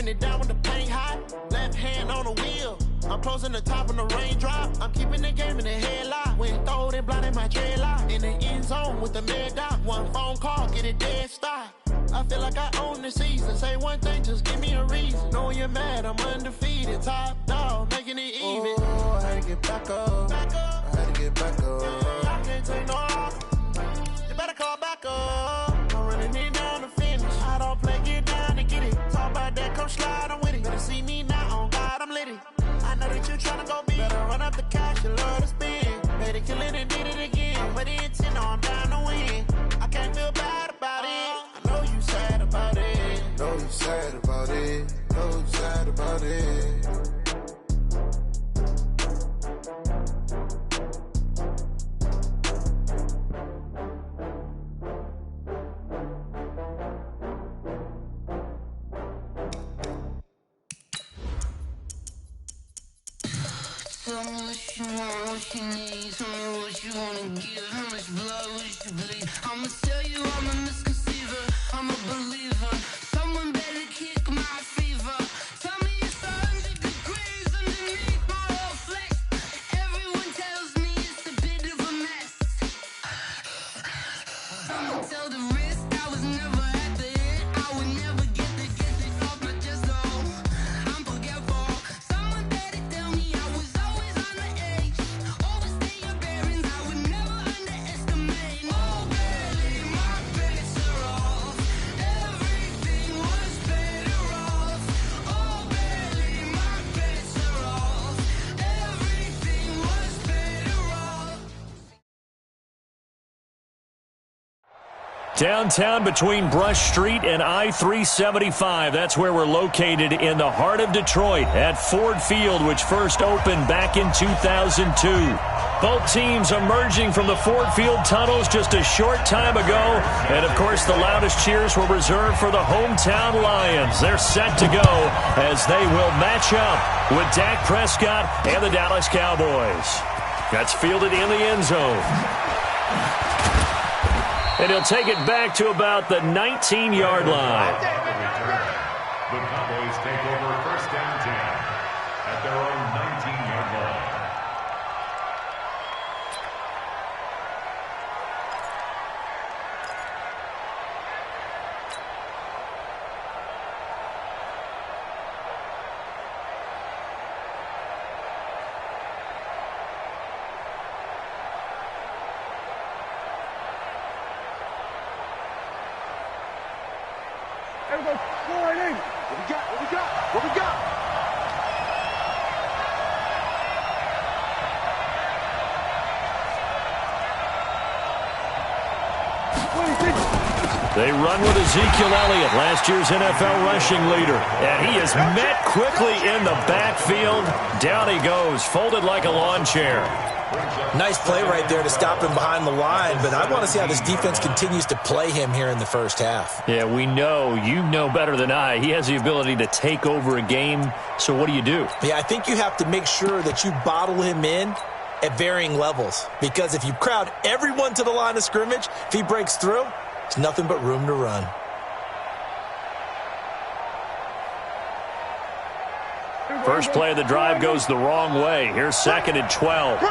it down when the paint hot. Left hand on the wheel. I'm closing the top on the raindrop. I'm keeping the game in the headlock. When throwed and blinded my dreadlock. In the end zone with the mad dot. One phone call, get it dead stop. I feel like I own the season. Say one thing, just give me a reason. Knowing you're mad, I'm undefeated. Top dog, making it even. Oh, I had to get back up. I had to get back up. I can't take no off. You better call back up. I'm running it down to finish. I don't play, get down to get it. Talk about that, come slide, I'm with it. Better see me now, on God, I'm litty. I know that you tryna go big. Better run up the cash, you love to spend. Made it, kill it, and did it again. But the intent, no, I'm down to win. I can't feel bad about it. I know you sad about it. Know you sad about it. Know you sad about it. Tell me what you want, what you need. Tell me what you wanna give. How much blood would you bleed? I'ma tell you I'm a misconceiver. I'm a believer. Someone better kick my fever. Tell me it's 100 degrees underneath my whole flesh. Everyone tells me it's a bit of a mess. Someone tell the risk I was never at the end. I would never get it off my chest. Oh, I'm forgetful. Someone better tell me I was always on the edge. Overstay your bearings, I would never underestimate. Oh, barely, my bets are off. Everything was better off. Oh, barely, my bets are off. Everything was better off. Downtown between Brush Street and I-375. That's where we're located in the heart of Detroit at Ford Field, which first opened back in 2002. Both teams emerging from the Ford Field tunnels just a short time ago. And, of course, the loudest cheers were reserved for the hometown Lions. They're set to go as they will match up with Dak Prescott and the Dallas Cowboys. That's fielded in the end zone. And he'll take it back to about the 19-yard line. The Cowboys take over first down 10 at their own 19-yard line. Everybody, go right in. What we got? What we got? What we got? They run with Ezekiel Elliott, last year's NFL rushing leader. And he is met quickly in the backfield. Down he goes, folded like a lawn chair. Nice play right there to stop him behind the line, but I want to see how this defense continues to play him here in the first half. Yeah, we know, you know better than I, he has the ability to take over a game. So what do you do? Yeah, I think you have to make sure that you bottle him in at varying levels, because if you crowd everyone to the line of scrimmage, if he breaks through, it's nothing but room to run. First play of the drive goes the wrong way. Here's second and 12.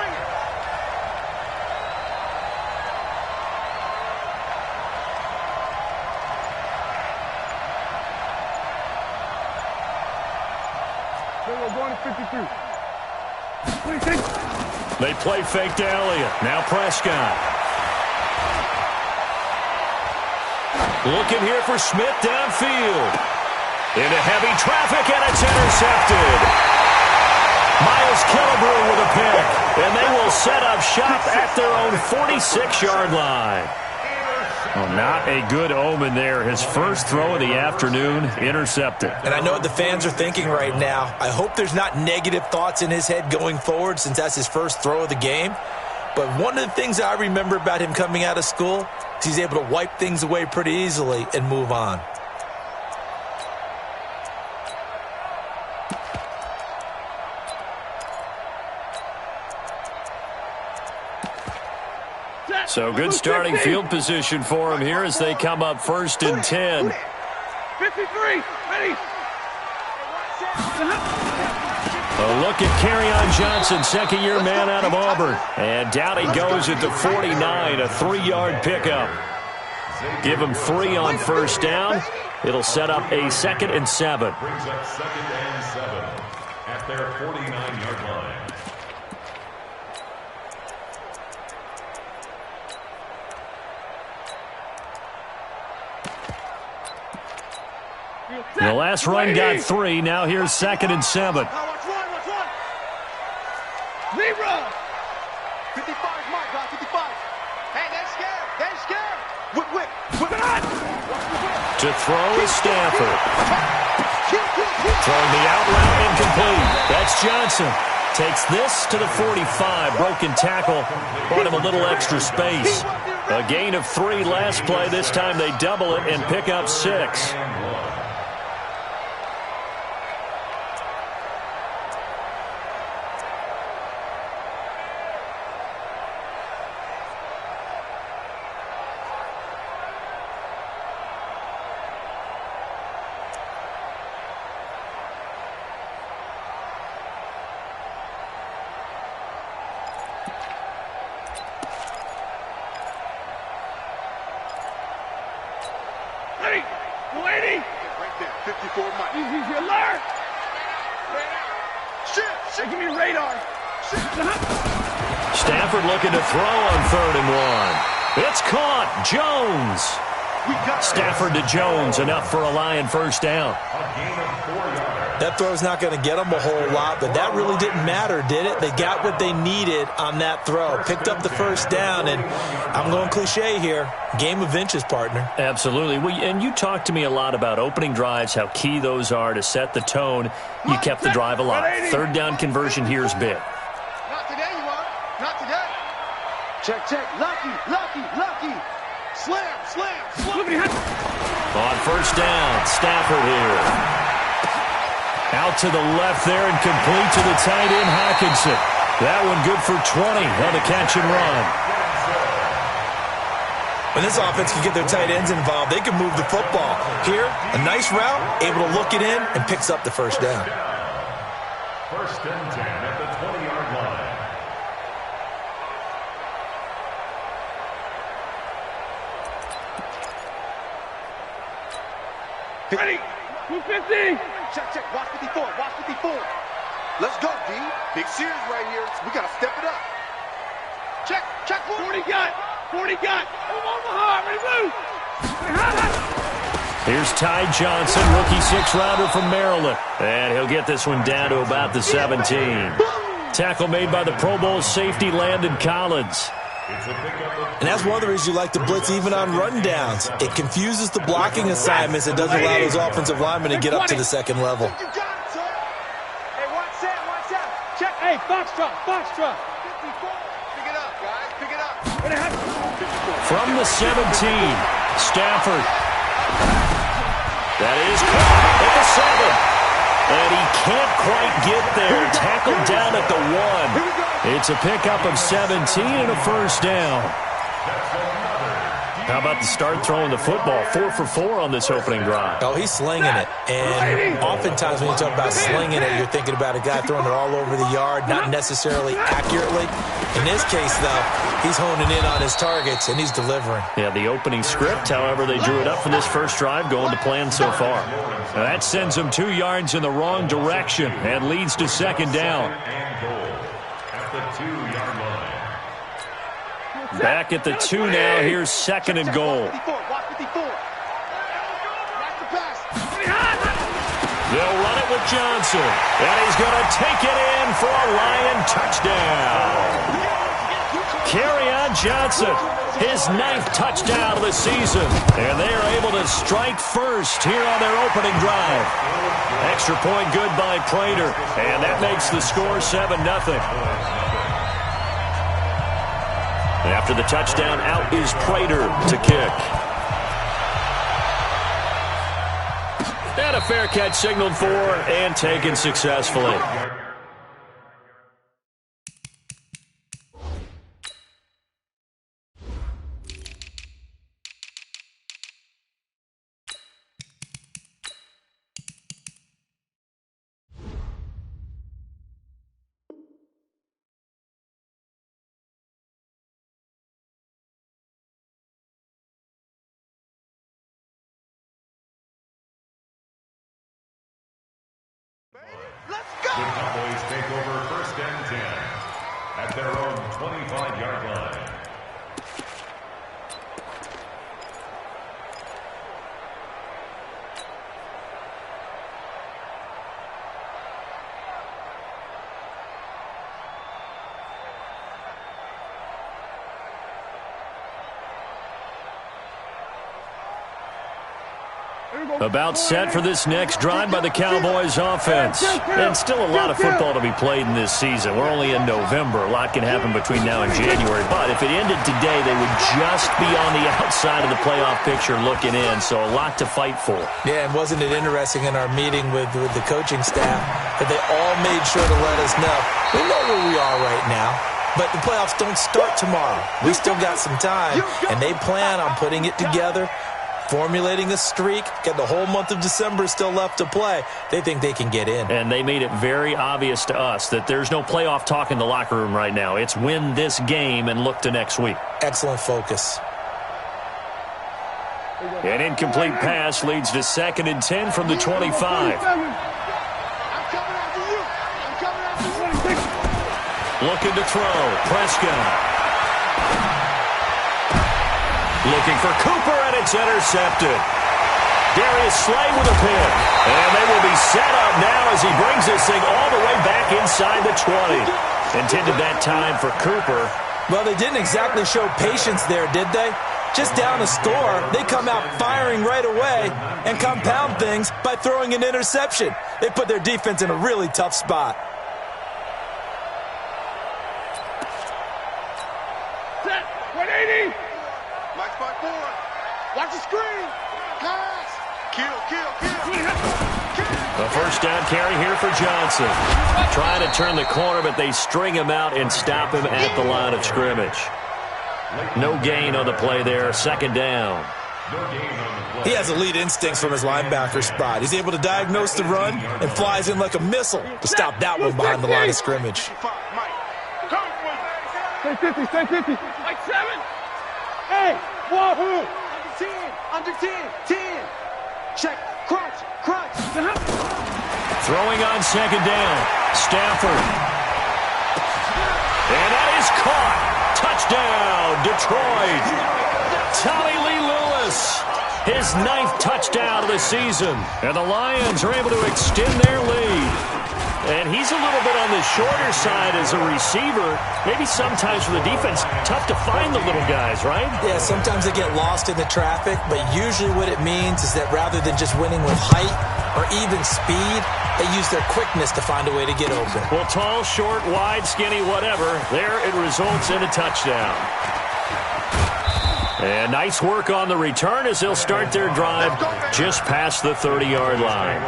They play fake to Elliott. Now Prescott. Looking here for Smith downfield. Into heavy traffic, and it's intercepted. Miles Killebrew with a pick, and they will set up shop at their own 46-yard line. Well, not a good omen there. His first throw of the afternoon, intercepted. And I know what the fans are thinking right now. I hope there's not negative thoughts in his head going forward since that's his first throw of the game. But one of the things I remember about him coming out of school is he's able to wipe things away pretty easily and move on. So good starting field position for him here as they come up 1st and 10. 53, ready. A look at Kerryon Johnson, second-year man out of Auburn. And down he goes at the 49, a 3-yard pickup. Give him 3 on first down. It'll set up a 2nd and 7. Brings up 2nd and 7 at their 49-yard line. The last run got 3. Now here's 2nd and 7. Watch one. Zebra. 55 is my guy, 55. Hey, they're scared. Whip it on. To throw is Stafford. Throwing the out route incomplete. That's Johnson. Takes this to the 45. Broken tackle. Brought him a little extra space. A gain of 3 last play. This time they double it and pick up 6. Right there, 54 Mike. He's alert. Shit, give me radar. Stafford looking to throw on 3rd and 1. It's caught. Jones. Stafford to Jones, enough for a Lion first down. A gain of 4 yards. That throw's not going to get them a whole lot, but that really didn't matter, did it? They got what they needed on that throw. Picked up the first down, and I'm going cliche here. Game of inches, partner. Absolutely. And you talked to me a lot about opening drives, how key those are to set the tone. You kept the drive alive. 3rd down conversion here is big. Not today, you are. Not today. Check. Lucky. Slam. On first down, Stafford here. Out to the left there and complete to the tight end, Hawkinson. That one good for 20 on the catch and run. When this offense can get their tight ends involved, they can move the football. Here, a nice route, able to look it in, and picks up the first down. 1st and 10 at the 20-yard line. Ready. 250. Check. Watch 54. Let's go, D. Big series right here. We got to step it up. Check. 40 got. Omaha, ready, move. Here's Ty Johnson, rookie 6th-rounder from Maryland. And he'll get this one down to about the 17. Tackle made by the Pro Bowl safety Landon Collins. And that's one of the reasons you like to blitz even on rundowns. It confuses the blocking assignments. It doesn't allow those offensive linemen to get up to the 2nd level. You got it, sir. Hey, watch out. Check. Hey, Foxtrot. 54. Pick it up, guys. Pick it up. From the 17, Stafford. That is caught at the 7. And he can't quite get there. Tackled down at the 1. It's a pickup of 17 and a first down. How about the start throwing the football? 4 for 4 on this opening drive. Oh, he's slinging it. And oftentimes when you talk about slinging it, you're thinking about a guy throwing it all over the yard, not necessarily accurately. In this case, though, he's honing in on his targets, and he's delivering. Yeah, the opening script, however, they drew it up for this first drive, going to plan so far. Now that sends them 2 yards in the wrong direction and leads to 2nd down. And goal at the 2-yard line. Back at the 2 now. Here's 2nd and goal. Watch 54. Watch the pass. They'll run it with Johnson. And he's going to take it in for a Lion touchdown. Kerryon Johnson, his 9th touchdown of the season. And they are able to strike first here on their opening drive. Extra point good by Prater. And that makes the score 7-0. After the touchdown, out is Prater to kick. And a fair catch signaled for and taken successfully. The Cowboys take over 1st and 10 at their own 25-yard line. About set for this next drive by the Cowboys offense. And still a lot of football to be played in this season. We're only in November. A lot can happen between now and January. But if it ended today, they would just be on the outside of the playoff picture looking in. So a lot to fight for. Yeah, and wasn't it interesting in our meeting with the coaching staff that they all made sure to let us know, we know where we are right now. But the playoffs don't start tomorrow. We still got some time, and they plan on putting it together, formulating a streak, got the whole month of December still left to play. They think they can get in. And they made it very obvious to us that there's no playoff talk in the locker room right now. It's win this game and look to next week. Excellent focus. An incomplete pass leads to 2nd and 10 from the 25. Looking to throw. Prescott. Looking for Cooper, and it's intercepted. Darius Slay with a pick. And they will be set up now as he brings this thing all the way back inside the 20. Intended that time for Cooper. Well, they didn't exactly show patience there, did they? Just down a score, they come out firing right away and compound things by throwing an interception. They put their defense in a really tough spot. Set. 180. Black spot 4. Watch the screen. Pass. Kill. A first down carry here for Johnson. Trying to turn the corner, but they string him out and stop him at the line of scrimmage. No gain on the play there. 2nd down. He has elite instincts from his linebacker spot. He's able to diagnose the run and flies in like a missile to stop that one behind the line of scrimmage. Stay 50. Like 7. Hey, wahoo! Under 10. Check, crunch. Throwing on 2nd down. Stafford. And that is caught. Touchdown, Detroit. Tommy Lee Lewis. His 9th touchdown of the season. And the Lions are able to extend their lead. And he's a little bit on the shorter side as a receiver. Maybe sometimes for the defense, tough to find the little guys, right? Yeah, sometimes they get lost in the traffic, but usually what it means is that rather than just winning with height or even speed, they use their quickness to find a way to get open. Well, tall, short, wide, skinny, whatever, there it results in a touchdown. And nice work on the return as they'll start their drive just past the 30-yard line.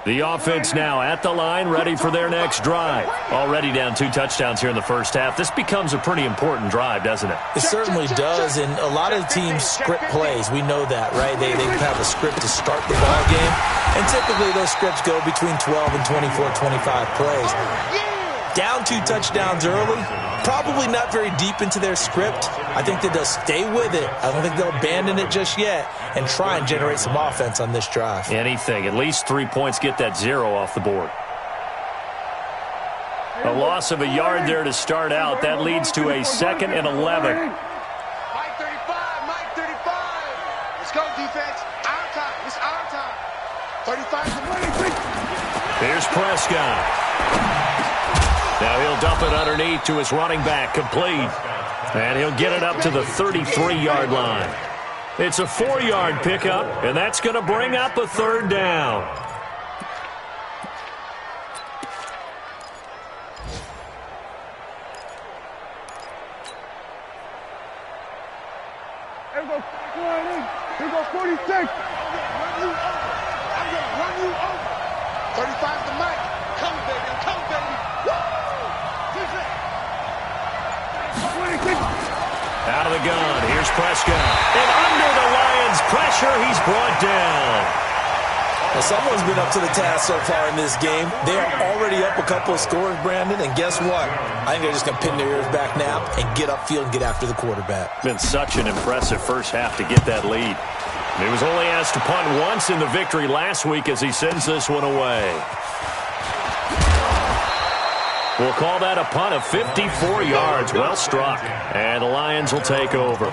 The offense now at the line, ready for their next drive. Already down 2 touchdowns here in the first half. This becomes a pretty important drive, doesn't it? It certainly does, and a lot of teams script plays. We know that, right? They have a script to start the ball game, and typically those scripts go between 12 and 24, 25 plays. Down 2 touchdowns early, probably not very deep into their script. I think that they'll stay with it. I don't think they'll abandon it just yet and try and generate some offense on this drive. Anything. At least 3 points, get that 0 off the board. A loss of a yard there to start out. That leads to a 2nd and 11. Mike 35. Let's go, defense. Our time. It's our time. 35 to 26. Here's Prescott. Now he'll dump it underneath to his running back, complete. And he'll get it up to the 33-yard line. It's a 4-yard pickup, and that's going to bring up a 3rd down. Here goes 46. I'm going to run you over. 35 to Mike. Come, baby. Woo! Defense. Out of the gun, here's Prescott. And under the Lions' pressure, he's brought down. Well, someone's been up to the task so far in this game. They are already up a couple of scores, Brandon, and guess what? I think they're just going to pin their ears back now and get upfield and get after the quarterback. Been such an impressive first half to get that lead. He was only asked to punt once in the victory last week as he sends this one away. We'll call that a punt of 54 yards. Well struck. And the Lions will take over.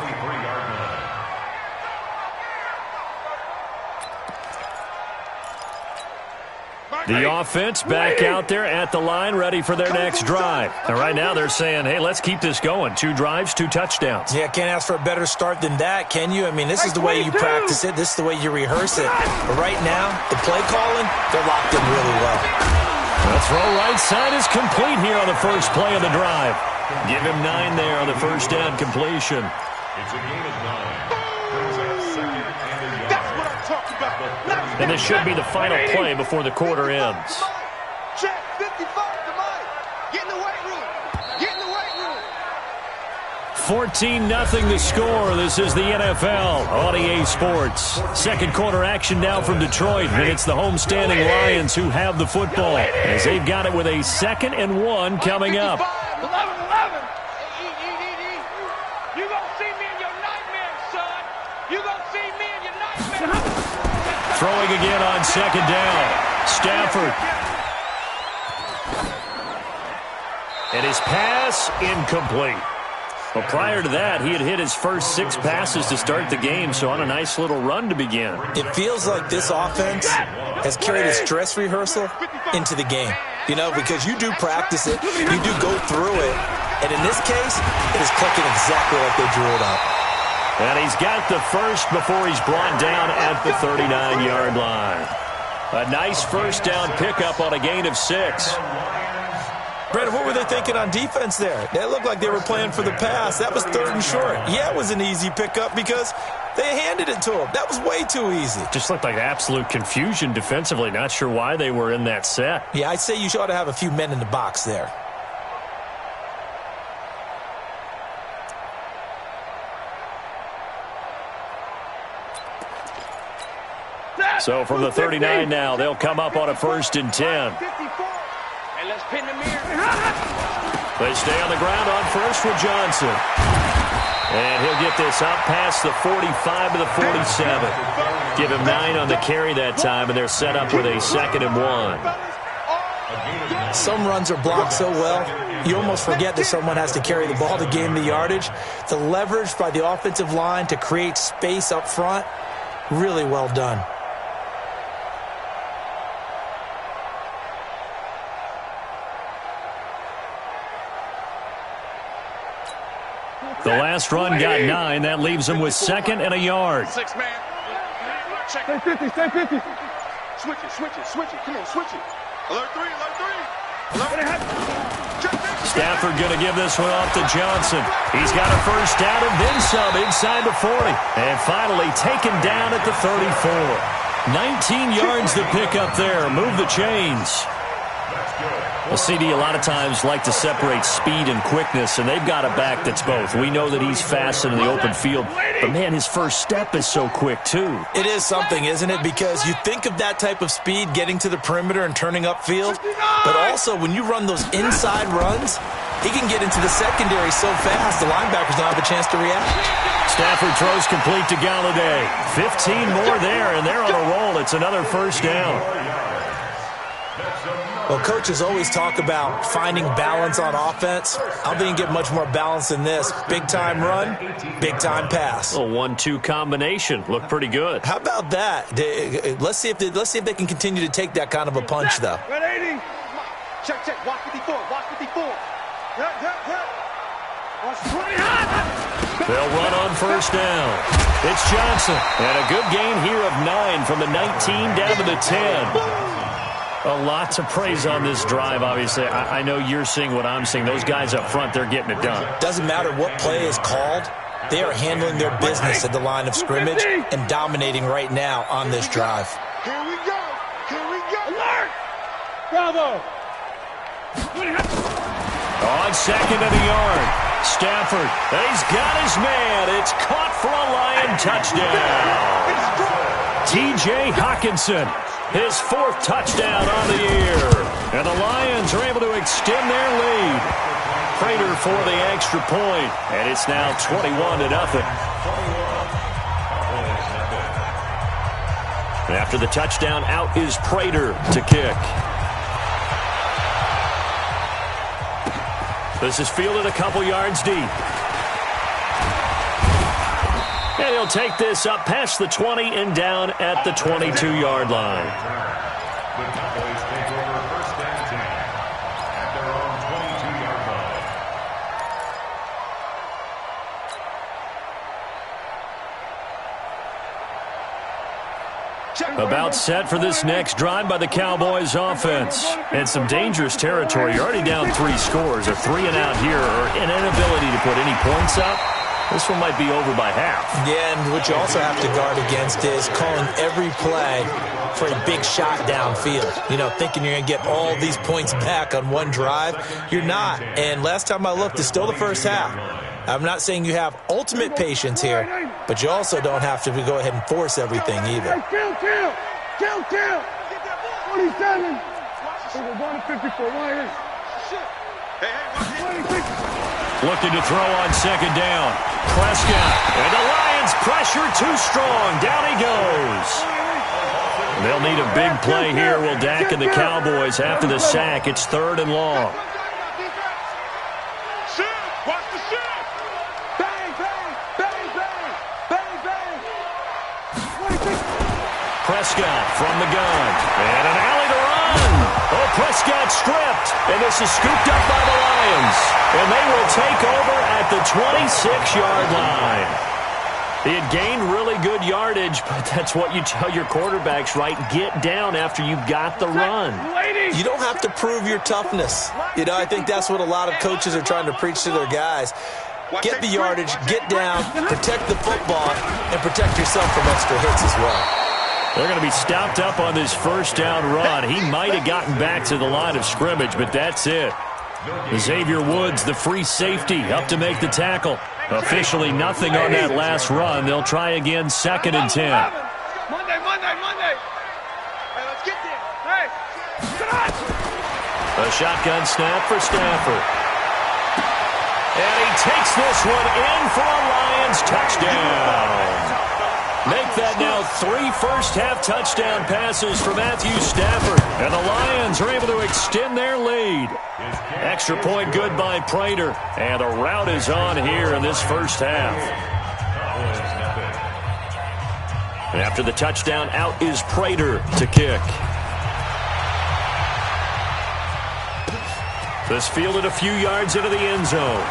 The offense back out there at the line, ready for their next drive. And right now they're saying, hey, let's keep this going. 2 drives, 2 touchdowns. Yeah, can't ask for a better start than that, can you? I mean, this is the way you practice it. This is the way you rehearse it. But right now, the play calling, they're locked in really well. The throw right side is complete here on the first play of the drive. Give him 9 there on the first down completion. It's a gain of 9. Brings up second and a yard. That's what I'm talking about. And this should be the final play before the quarter ends. Check 55 to Mike. Get in the weight room. Get in the weight room. 14-0 the score. This is the NFL on EA Sports. Second quarter action now from Detroit, and it's the homestanding Lions who have the football as they've got it with a 2nd and 1 coming up. 11. You gonna see me in your nightmares, son. You gonna see me in your nightmares. Throwing again on 2nd down. Stafford. And his pass incomplete. Well, prior to that, he had hit his first 6 passes to start the game, so on a nice little run to begin. It feels like this offense has carried its dress rehearsal into the game. You know, because you do practice it, you do go through it, and in this case, it is clicking exactly like they drew it up. And he's got the first before he's brought down at the 39-yard line. A nice first down pickup on a gain of 6. Brandon, what were they thinking on defense there? They looked like they were playing for the pass. That was 3rd and short. Yeah, it was an easy pickup because they handed it to him. That was way too easy. Just looked like absolute confusion defensively. Not sure why they were in that set. Yeah, I'd say you ought to have a few men in the box there. So from the 39 now, they'll come up on a 1st and 10. And let's pin the mirror. They stay on the ground on first with Johnson. And he'll get this up past the 45 to the 47. Give him 9 on the carry that time, and they're set up with a 2nd and 1. Some runs are blocked so well, you almost forget that someone has to carry the ball to gain the yardage. The leverage by the offensive line to create space up front, really well done. The last run got 9. That leaves him with 2nd and a yard. 6 man. Check. Stay 50. Switch it. Come on, switch it. Alert 3. Stafford going to give this one off to Johnson. He's got a first down and then some inside the 40. And finally taken down at the 34. 19 yards to pick up there. Move the chains. Well, CD, a lot of times like to separate speed and quickness, and they've got a back that's both. We know that he's fast in the open field, but, man, his first step is so quick, too. It is something, isn't it? Because you think of that type of speed getting to the perimeter and turning upfield, but also when you run those inside runs, he can get into the secondary so fast the linebackers don't have a chance to react. Stafford throws complete to Galladay. 15 more there, and they're on a roll. It's another first down. Well, coaches always talk about finding balance on offense. I don't think you get much more balance than this. Big-time run, big-time pass. A 1-2 combination. Looked pretty good. How about that? Let's see if they can continue to take that kind of a punch, though. 180. Check. Watch 54. Watch 20. They'll run on first down. It's Johnson. And a good gain here of 9 from the 19 down to the 10. A lot to praise on this drive, obviously. I know you're seeing what I'm seeing. Those guys up front, they're getting it done. Doesn't matter what play is called. They are handling their business at the line of scrimmage and dominating right now on this drive. Here we go. Alert! Bravo! On 2nd and a yard. Stafford, he's got his man. It's caught for a Lion touchdown. T.J. Hockenson, his 4th touchdown on the year. And the Lions are able to extend their lead. Prater for the extra point, and it's now 21-0. After the touchdown, out is Prater to kick. This is fielded a couple yards deep. And he'll take this up past the 20 and down at the 22-yard line. The Cowboys take over 1st and 10 at their own 22-yard line. About set for this next drive by the Cowboys offense. And some dangerous territory. You're already down 3 scores. A 3-and-out here or an inability to put any points up. This one might be over by half. Yeah, and what you also have to guard against is calling every play for a big shot downfield. You know, thinking you're going to get all these points back on one drive. You're not. And last time I looked, it's still the first half. I'm not saying you have ultimate patience here, but you also don't have to go ahead and force everything either. Kill! 27. We're going to 54. Hey, looking to throw on 2nd down. Prescott. And the Lions pressure too strong. Down he goes. They'll need a big play here. Will Dak and the Cowboys after the sack. It's 3rd and long. Prescott from the gun. And an alley to run. Oh, Prescott stripped. And this is scooped up by the Lions. And they will take over at the 26-yard line. He had gained really good yardage, but that's what you tell your quarterbacks, right? Get down after you've got the run. You don't have to prove your toughness. You know, I think that's what a lot of coaches are trying to preach to their guys. Get the yardage, get down, protect the football, and protect yourself from extra hits as well. They're going to be stopped up on this 1st down run. He might have gotten back to the line of scrimmage, but that's it. Xavier Woods, the free safety, up to make the tackle. Officially nothing on that last run. They'll try again 2nd and 10. Monday. Hey, let's get there. Hey, a shotgun snap for Stafford. And he takes this one in for a Lions touchdown. Make that now 3 first-half touchdown passes for Matthew Stafford. And the Lions are able to extend their lead. Extra point good by Prater. And a rout is on here in this first half. And after the touchdown, out is Prater to kick. This fielded a few yards into the end zone.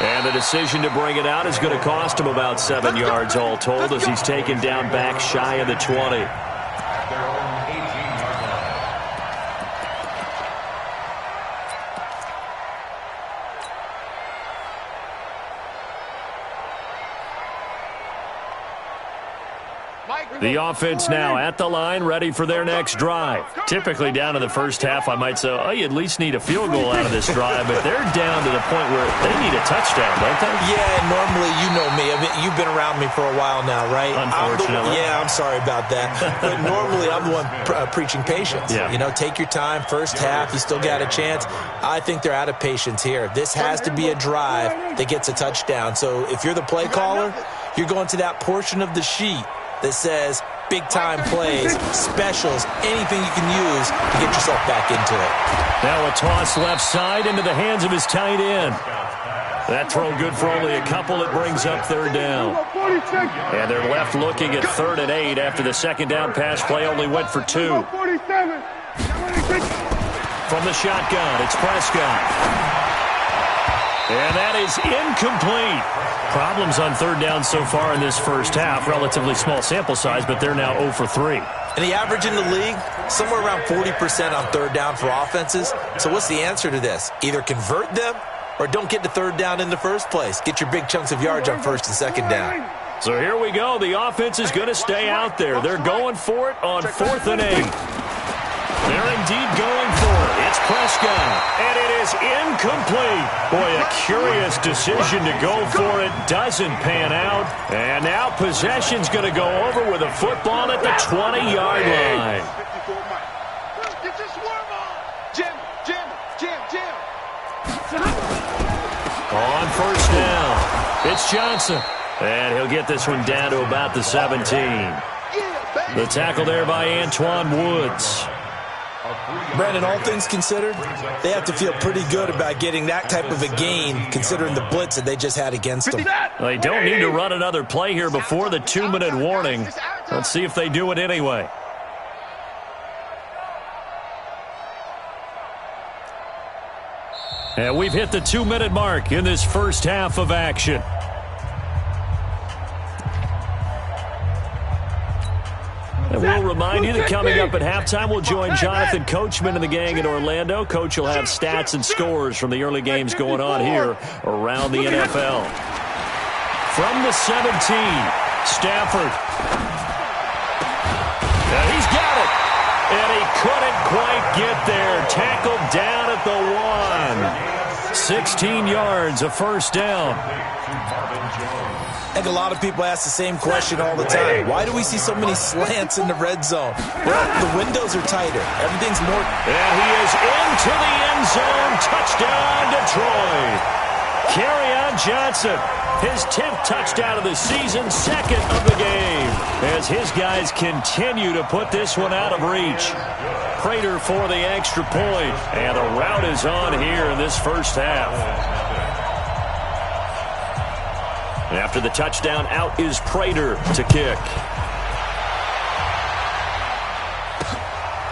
And the decision to bring it out is going to cost him about 7 yards all told as he's taken down back shy of the 20. The offense now at the line, ready for their next drive. Typically down in the first half, I might say, oh, you at least need a field goal out of this drive, but they're down to the point where they need a touchdown, don't they? Yeah, normally, you know me. I mean, you've been around me for a while now, right? Unfortunately. I'm sorry about that. But normally, I'm the one preaching patience. Yeah. You know, take your time, first half, you still got a chance. I think they're out of patience here. This has to be a drive that gets a touchdown. So if you're the play caller, you're going to that portion of the sheet that says big-time plays, specials, anything you can use to get yourself back into it. Now a toss left side into the hands of his tight end. That throw good for only a couple. It brings up 3rd down. And they're left looking at 3rd and 8 after the 2nd down pass play only went for 2. From the shotgun, it's Prescott. And that is incomplete. Problems on 3rd down so far in this first half. Relatively small sample size, but they're now 0 for 3. And the average in the league, somewhere around 40% on 3rd down for offenses. So what's the answer to this? Either convert them or don't get to 3rd down in the first place. Get your big chunks of yards on 1st and 2nd down. So here we go. The offense is going to stay out there. They're going for it on 4th and 8. They're indeed going for it. That's Prescott, and it is incomplete. Boy, a curious decision to go for it. Doesn't pan out. And now possession's going to go over with a football at the 20-yard line. On first down, it's Johnson. And he'll get this one down to about the 17. The tackle there by Antoine Woods. Brandon, all things considered, they have to feel pretty good about getting that type of a gain considering the blitz that they just had against them. They don't need to run another play here before the 2-minute warning. Let's see if they do it anyway. And we've hit the 2-minute mark in this first half of action. And we'll remind you that coming up at halftime, we'll join Jonathan Coachman and the gang in Orlando. Coach will have stats and scores from the early games going on here around the NFL. From the 17, Stafford. Now he's got it. And he couldn't quite get there. Tackled down at the 1. 16 yards, a first down. I think a lot of people ask the same question all the time. Why do we see so many slants in the red zone? Well, the windows are tighter. Everything's more... And he is into the end zone. Touchdown, Detroit. Kerryon Johnson, his 10th touchdown of the season, second of the game, as his guys continue to put this one out of reach. Prater for the extra point, and the route is on here in this first half. And after the touchdown, out is Prater to kick.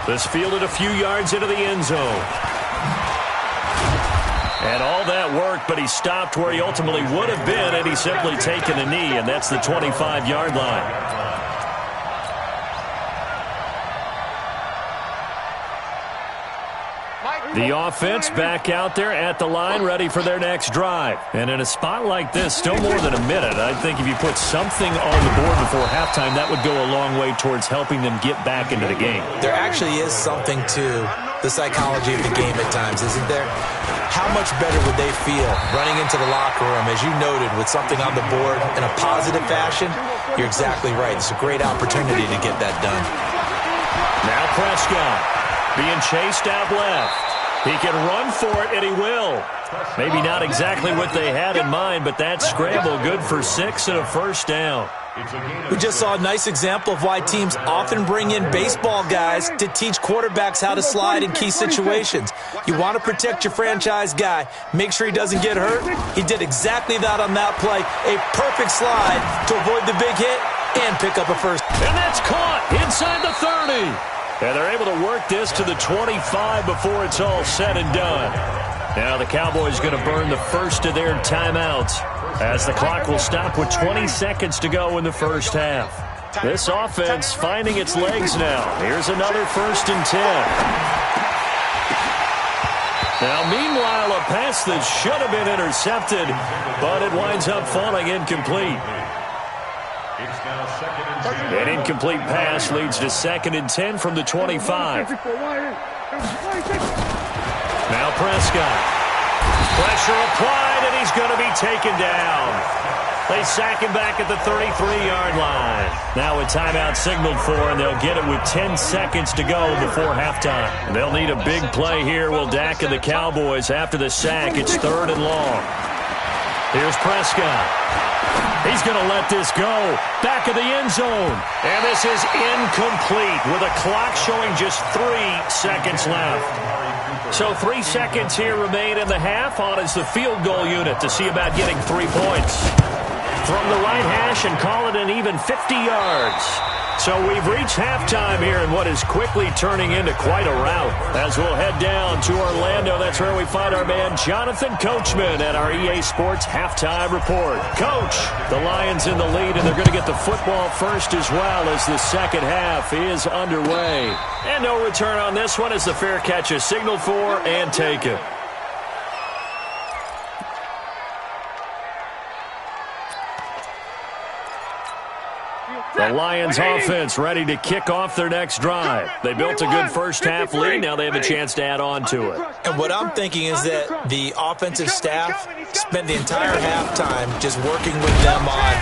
This fielded a few yards into the end zone. And all that worked, but he stopped where he ultimately would have been had he simply taken a knee, and that's the 25-yard line. The offense back out there at the line, ready for their next drive. And in a spot like this, still more than a minute, I think if you put something on the board before halftime, that would go a long way towards helping them get back into the game. There actually is something to the psychology of the game at times, isn't there? How much better would they feel running into the locker room, as you noted, with something on the board in a positive fashion? You're exactly right. It's a great opportunity to get that done. Now Prescott being chased out left. He can run for it, and he will. Maybe not exactly what they had in mind, but that scramble good for 6 and a first down. We just saw a nice example of why teams often bring in baseball guys to teach quarterbacks how to slide in key situations. You want to protect your franchise guy. Make sure he doesn't get hurt. He did exactly that on that play. A perfect slide to avoid the big hit and pick up a first. And that's caught inside the 30. And they're able to work this to the 25 before it's all said and done. Now the Cowboys going to burn the first of their timeouts as the clock will stop with 20 seconds to go in the first half. This offense finding its legs now. Here's another 1st and 10. Now, meanwhile, a pass that should have been intercepted, but it winds up falling incomplete. An incomplete pass leads to 2nd and 10 from the 25. Now Prescott. Pressure applied, and he's going to be taken down. They sack him back at the 33-yard line. Now a timeout signaled for, and they'll get it with 10 seconds to go before halftime. And they'll need a big play here, will Dak and the Cowboys. After the sack, it's 3rd and long. Here's Prescott. He's going to let this go. Back of the end zone. And this is incomplete with a clock showing just 3 seconds left. So 3 seconds here remain in the half. On is the field goal unit to see about getting 3 points. From the right hash and call it an even 50 yards. So we've reached halftime here in what is quickly turning into quite a rout. As we'll head down to Orlando, that's where we find our man Jonathan Coachman at our EA Sports Halftime Report. Coach, the Lions in the lead, and they're going to get the football first as well as the second half is underway. And no return on this one as the fair catch is signaled for and taken. The Lions offense ready to kick off their next drive. They built a good first-half lead. Now they have a chance to add on to it. And what I'm thinking is that the offensive staff spent the entire halftime just working with them on,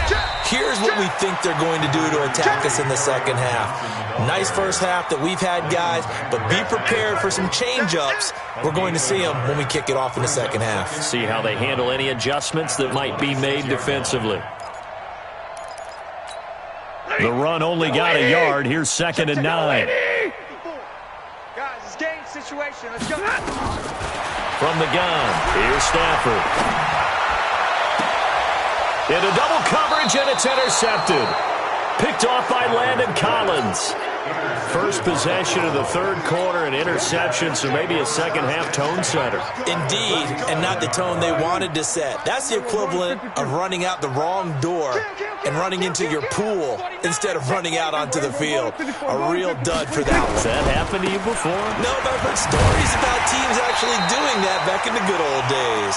here's what we think they're going to do to attack us in the second half. Nice first half that we've had, guys, but be prepared for some change-ups. We're going to see them when we kick it off in the second half. See how they handle any adjustments that might be made defensively. The run only got a yard. Here's 2nd and 9. Guys, it's game situation. Let's go. From the gun, here's Stafford. Into double coverage, and it's intercepted. Picked off by Landon Collins. First possession of the third quarter, an interception, so maybe a second-half tone setter. Indeed, and not the tone they wanted to set. That's the equivalent of running out the wrong door and running into your pool instead of running out onto the field. A real dud for that one. Has that happened to you before? No, but I've heard stories about teams actually doing that back in the good old days.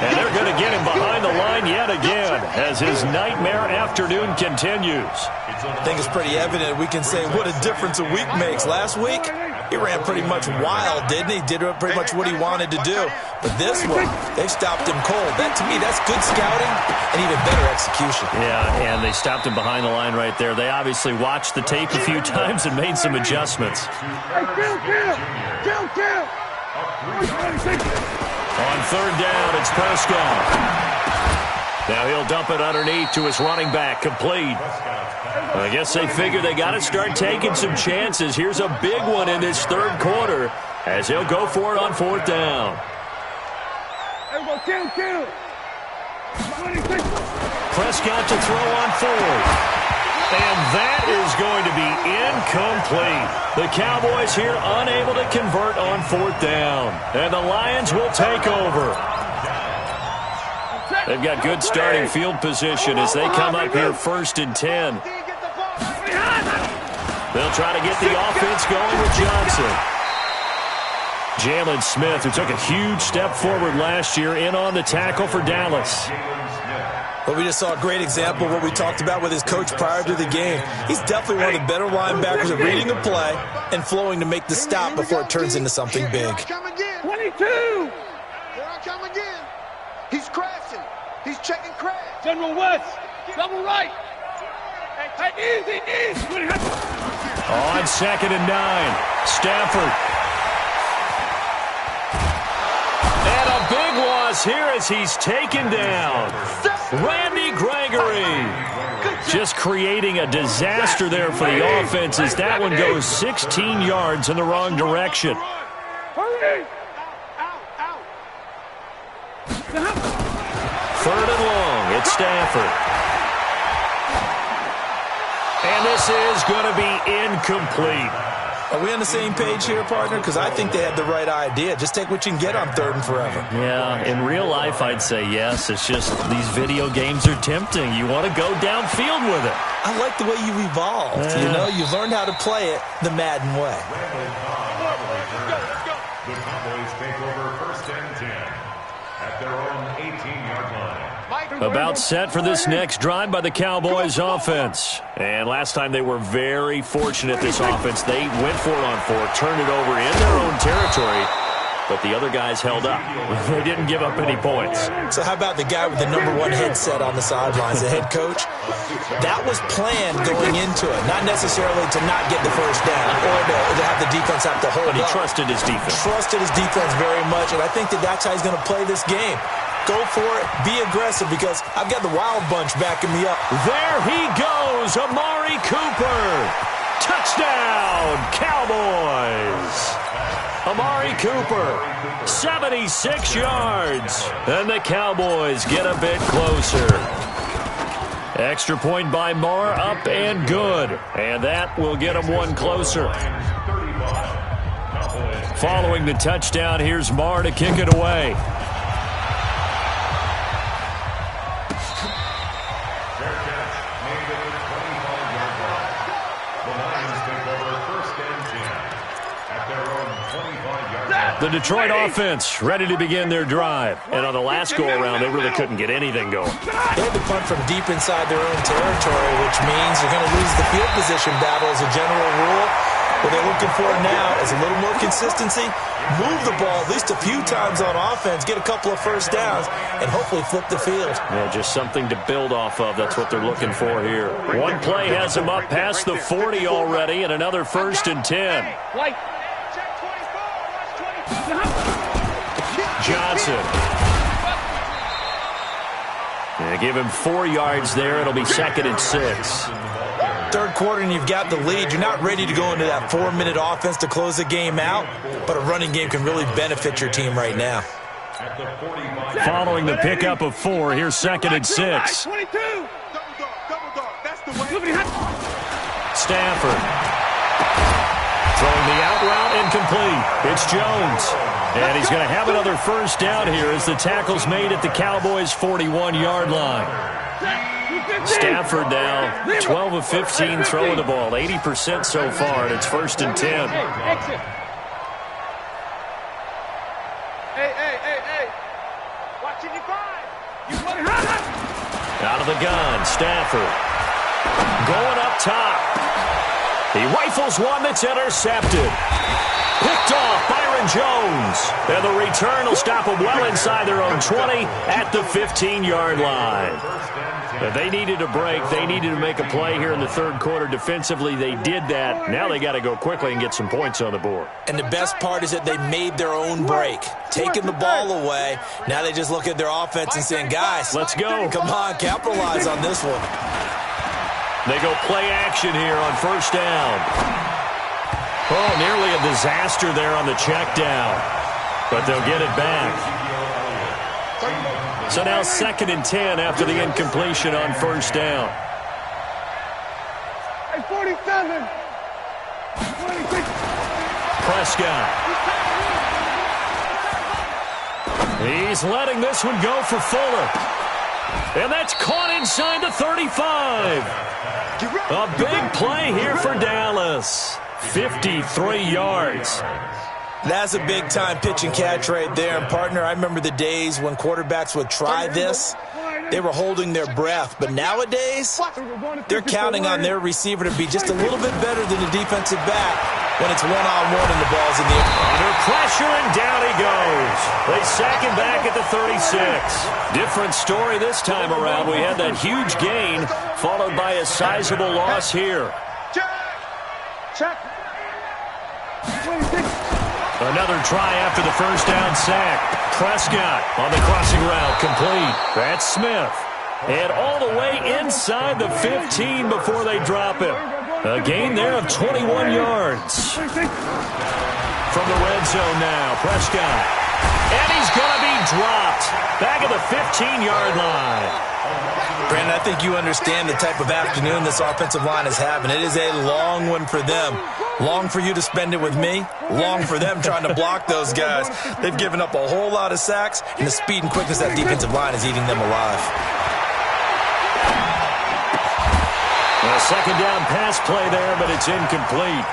And they're going to get him behind the line yet again as his nightmare afternoon continues. I think it's pretty evident we can say what a difference a week makes. Last week, he ran pretty much wild, didn't he? Did pretty much what he wanted to do. But this one, they've stopped him cold. That, to me, that's good scouting and even better execution. Yeah, and they stopped him behind the line right there. They obviously watched the tape a few times and made some adjustments. On 3rd down, it's Prescott. Now he'll dump it underneath to his running back, complete. I guess they figure they got to start taking some chances. Here's a big one in this third quarter as he'll go for it on 4th down. Prescott to throw on 4th. And that is going to be incomplete. The Cowboys here unable to convert on 4th down. And the Lions will take over. They've got good starting field position as they come up here 1st and 10. They'll try to get the offense going with Johnson. Jalen Smith, who took a huge step forward last year, in on the tackle for Dallas. But we just saw a great example of what we talked about with his coach prior to the game. He's definitely one of the better linebackers at reading the play and flowing to make the stop before it turns into something big. 22! Here I come again. He's crashing. He's checking crash. General West, double right. Hey, easy. On 2nd and 9, Stafford. And a big loss here as he's taken down. Randy Gregory. Just creating a disaster there for the offense as that one goes 16 yards in the wrong direction. Hurry. 3rd and long, it's Stafford. And this is going to be incomplete. Are we on the same page here, partner? Because I think they had the right idea. Just take what you can get on 3rd and forever. Yeah, in real life, I'd say yes. It's just these video games are tempting. You want to go downfield with it. I like the way you evolved. Yeah. You know, you learned how to play it the Madden way. The Cowboys take over 1st and 10 at their own 18-yard line. About set for this next drive by the Cowboys offense. And last time they were very fortunate, this offense. They went for it on 4th, turned it over in their own territory, but the other guys held up. They didn't give up any points. So how about the guy with the #1 headset on the sidelines, the head coach? That was planned going into it, not necessarily to not get the first down or to have the defense have to hold But he up. trusted his defense. Trusted his defense very much, and I think that that's how he's going to play this game. Go for it. Be aggressive because I've got the Wild Bunch backing me up. There he goes, Amari Cooper. Touchdown, Cowboys. Amari Cooper, 76 yards. And the Cowboys get a bit closer. Extra point by Marr, up and good. And that will get them one closer. Following the touchdown, here's Marr to kick it away. The Detroit offense ready to begin their drive. And on the last go-around, they really couldn't get anything going. They had to punt from deep inside their own territory, which means they're going to lose the field position battle as a general rule. What they're looking for now is a little more consistency, move the ball at least a few times on offense, get a couple of first downs, and hopefully flip the field. Yeah, just something to build off of. That's what they're looking for here. One play has them up past the 40 already, and another 1st and 10. Johnson. Yeah, give him 4 yards there. It'll be 2nd and 6. Third quarter and you've got the lead. You're not ready to go into that 4-minute offense to close the game out, but a running game can really benefit your team right now. Following the pickup of 4, here's 2nd and 6. Stafford. Throwing the out route incomplete. It's Jones. And he's going to have another first down here as the tackle's made at the Cowboys' 41-yard line. Stafford now 12 of 15 throwing the ball, 80% so far, and it's 1st and 10. Hey. Watching you five. Out of the gun, Stafford. Going up top. He rifles one that's intercepted. Picked off Byron Jones. And the return will stop them well inside their own 20 at the 15-yard line. If they needed a break, they needed to make a play here in the third quarter defensively. They did that. Now they got to go quickly and get some points on the board. And the best part is that they made their own break, taking the ball away. Now they just look at their offense and saying, guys, let's go. Come on, capitalize on this one. They go play action here on 1st down. Oh, nearly a disaster there on the check down. But they'll get it back. So now 2nd and 10 after the incompletion on 1st down. Hey, 47. 26. Prescott. He's letting this one go for Fuller. And that's caught inside the 35. A big play here for Dallas. 53 yards. That's a big-time pitch and catch right there. And, partner, I remember the days when quarterbacks would try this. They were holding their breath. But nowadays, they're counting on their receiver to be just a little bit better than the defensive back when it's one-on-one and the ball's in the air. Under pressure, and down he goes. They sack him back at the 36. Different story this time around. We had that huge gain followed by a sizable loss here. Check. 26. Another try after the 1st down sack. Prescott on the crossing route, complete. That's Smith. And all the way inside the 15 before they drop him. A gain there of 21 yards. From the red zone now, Prescott. And he's going to be dropped. Back at the 15-yard line. Brandon, I think you understand the type of afternoon this offensive line is having. It is a long one for them. Long for you to spend it with me. Long for them trying to block those guys. They've given up a whole lot of sacks, and the speed and quickness of that defensive line is eating them alive. A 2nd down pass play there, but it's incomplete.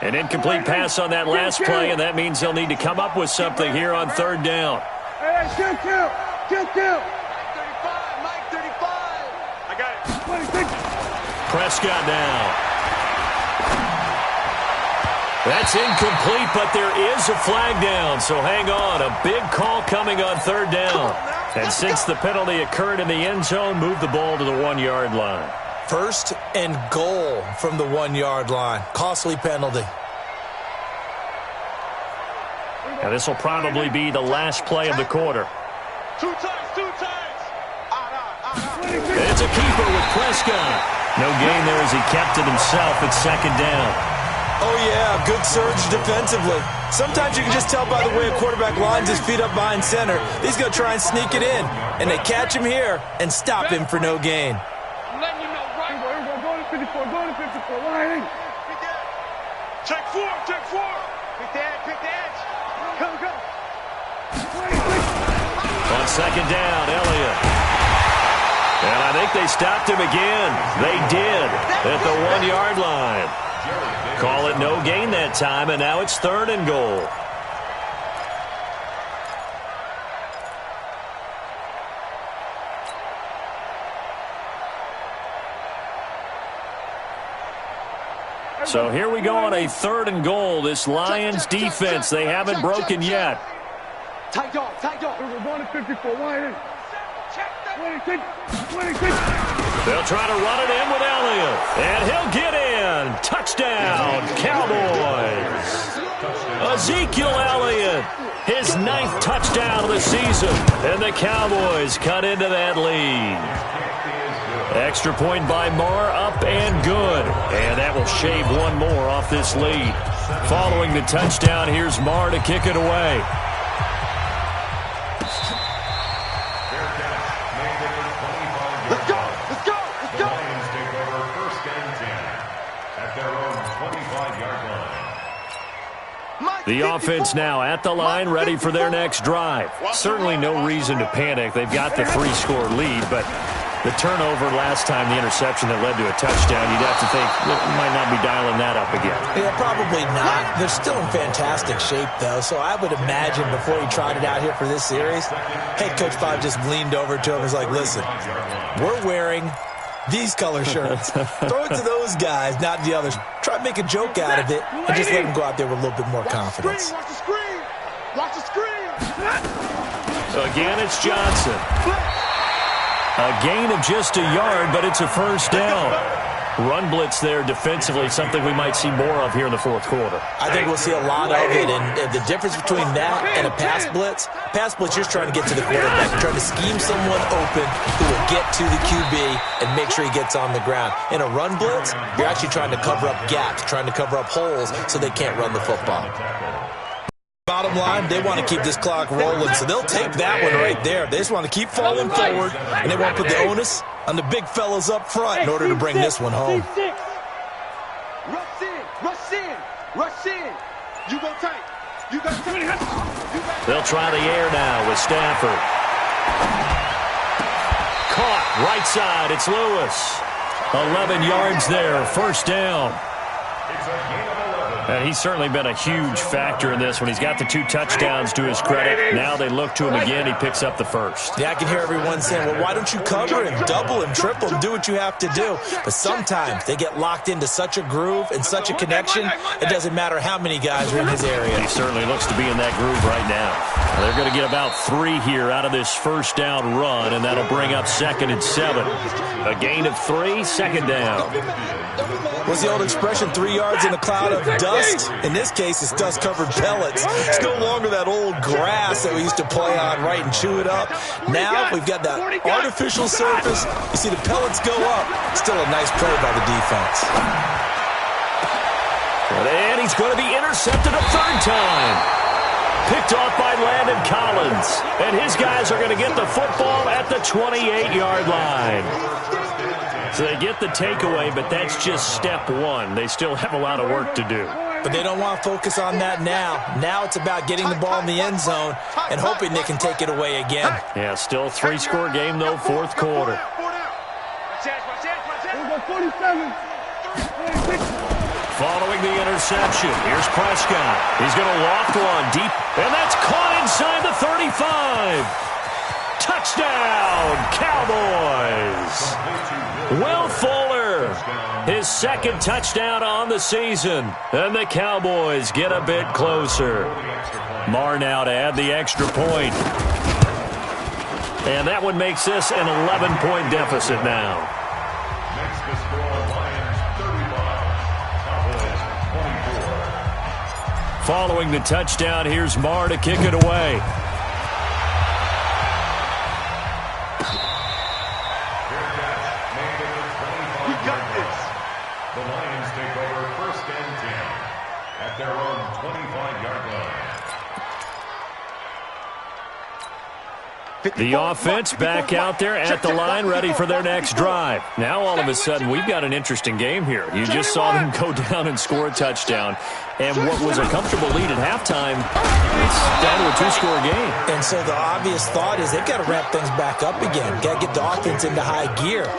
An incomplete pass on that last play, and that means they'll need to come up with something here on 3rd down. Hey, kill. Mike 35. I got it. 26. Prescott now. That's incomplete, but there is a flag down, so hang on. A big call coming on 3rd down. And since the penalty occurred in the end zone, move the ball to the 1-yard line. 1st and goal from the 1-yard line. Costly penalty. And this will probably be the last play of the quarter. Two times. It's a keeper with Prescott. No gain there as he kept it himself at 2nd down. Oh, yeah, good surge defensively. Sometimes you can just tell by the way a quarterback lines his feet up behind center. He's going to try and sneak it in. And they catch him here and stop him for no gain. Letting you know, right? Go to 54. Line. Check four. Pick the edge. Go. On 2nd down, Elliott. And I think they stopped him again. They did at the 1-yard line. Call it no gain that time, and now it's 3rd and goal. So here we go on a 3rd and goal. This Lions defense, they haven't broken yet. Tight dog, tight dog. We're going to 54. Wide in. 26. They'll try to run it in with Elliott. And he'll get in. Touchdown, Cowboys. Ezekiel Elliott, his 9th touchdown of the season. And the Cowboys cut into that lead. Extra point by Marr, up and good. And that will shave one more off this lead. Following the touchdown, here's Marr to kick it away. Let's go, let's go, let's The go. Lions take over 1st and 10 at their own 25-yard line. The offense now at the line, ready for their next drive. Certainly no reason to panic. They've got the 3-score lead, but the turnover last time, the interception that led to a touchdown, you'd have to think we might not be dialing that up again. Yeah, probably not. They're still in fantastic shape, though, so I would imagine before he tried it out here for this series, head coach probably just leaned over to him and was like, listen, we're wearing these color shirts. Throw it to those guys, not the others. Try to make a joke out of it and just let them go out there with a little bit more confidence. Watch the screen. Watch the screen. Again, it's Johnson. A gain of just a yard, but it's a 1st down. Run blitz there defensively, something we might see more of here in the 4th quarter. I think we'll see a lot of it, and the difference between that and a pass blitz, you're just trying to get to the quarterback. You're trying to scheme someone open who will get to the QB and make sure he gets on the ground. In a run blitz, you're actually trying to cover up gaps, trying to cover up holes so they can't run the football. Bottom line, they want to keep this clock rolling, so they'll take that one right there. They just want to keep falling forward, and they want to put the onus on the big fellas up front in order to bring this one home. Rush in, rush in, rush in. You go tight. You got tight. They'll try the air now with Stafford. Caught right side. It's Lewis. 11 yards there. 1st down. It's a gain of 11. And he's certainly been a huge factor in this one. He's got the 2 touchdowns to his credit. Now they look to him again. He picks up the 1st. Yeah, I can hear everyone saying, well, why don't you cover him, double him, triple him, do what you have to do. But sometimes they get locked into such a groove and such a connection, it doesn't matter how many guys are in his area. He certainly looks to be in that groove right now. They're going to get about 3 here out of this 1st down run, and that'll bring up 2nd and 7. A gain of 3, 2nd down. What's the old expression, 3 yards in a cloud of dust? In this case, it's dust-covered pellets. It's no longer that old grass that we used to play on, right, and chew it up. Now we've got that artificial surface. You see the pellets go up. Still a nice play by the defense. And he's going to be intercepted a 3rd time. Picked off by Landon Collins. And his guys are going to get the football at the 28-yard line. So they get the takeaway, but that's just step 1. They still have a lot of work to do. But they don't want to focus on that now. Now it's about getting the ball in the end zone and hoping they can take it away again. Yeah, still a 3-score game, though, 4th quarter. We're going 47. 26. Following the interception, here's Prescott. He's going to loft one deep, and that's caught inside the 35. Touchdown, Cowboys. Will Fuller, his 2nd touchdown on the season, and the Cowboys get a bit closer. Marr now to add the extra point. And that one makes this an 11-point deficit now. Makes the score Lions 35, Cowboys 24. Following the touchdown, here's Marr to kick it away. The Lions take over 1st and 10 at their own 25-yard line. The offense back out there at the line, ready for their next drive. Now, all of a sudden, we've got an interesting game here. You just saw them go down and score a touchdown. And what was a comfortable lead at halftime, it's down to a two-score game. And so the obvious thought is they've got to ramp things back up again. Got to get the offense into high gear.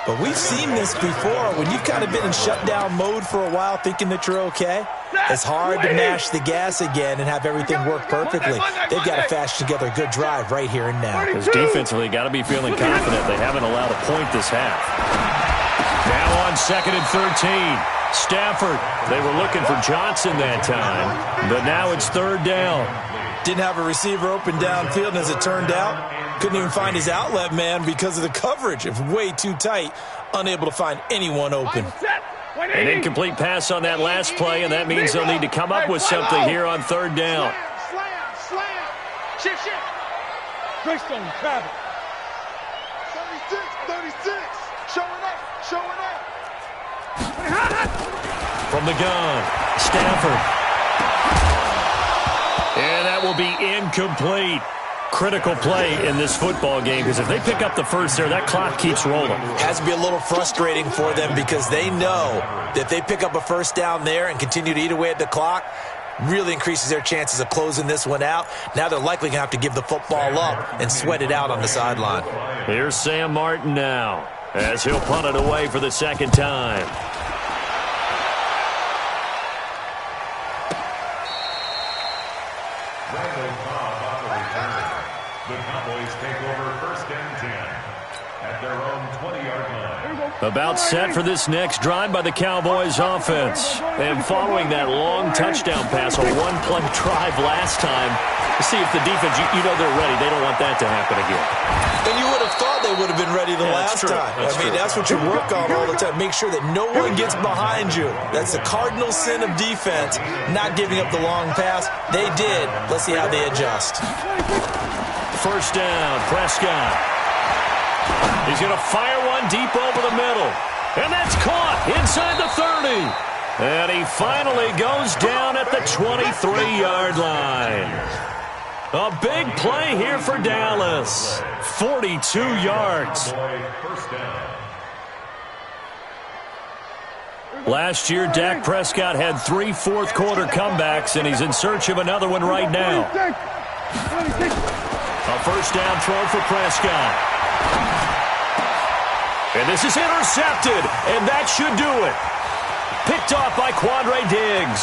But we've seen this before. When you've kind of been in shutdown mode for a while thinking that you're okay, it's hard to mash the gas again and have everything work perfectly. They've got to fashion together a good drive right here and now. Because defensively, got to be feeling confident. They haven't allowed a point this half. Now on 2nd and 13. Stafford, they were looking for Johnson that time, but now it's 3rd down. Didn't have a receiver open downfield, and as it turned out, couldn't even find his outlet man because of the coverage. It was way too tight, unable to find anyone open. An incomplete pass on that last play, and that means they'll need to come up with something here on 3rd down. Slam. Shift. Greystone, grab it. 36. Showing up. From the gun, Stafford. And that will be incomplete. Critical play in this football game, because if they pick up the first there, that clock keeps rolling. Has to be a little frustrating for them because they know that if they pick up a first down there and continue to eat away at the clock, really increases their chances of closing this one out. Now they're likely going to have to give the football up and sweat it out on the sideline. Here's Sam Martin now, as he'll punt it away for the second time. The Cowboys take over 1st and 10 at their own 20-yard line. About set for this next drive by the Cowboys offense. And following that long touchdown pass, a one-play drive last time, to see if the defense, you know they're ready. They don't want that to happen again. And you would have thought they would have been ready the last time. That's what you work on all the time. Make sure that no one gets behind you. That's the cardinal sin of defense, not giving up the long pass. They did. Let's see how they adjust. 1st down, Prescott. He's going to fire one deep over the middle. And that's caught inside the 30. And he finally goes down at the 23-yard line. A big play here for Dallas. 42 yards. Last year, Dak Prescott had 3 fourth-quarter comebacks, and he's in search of another one right now. A 1st down throw for Prescott. And this is intercepted, and that should do it. Picked off by Quandre Diggs.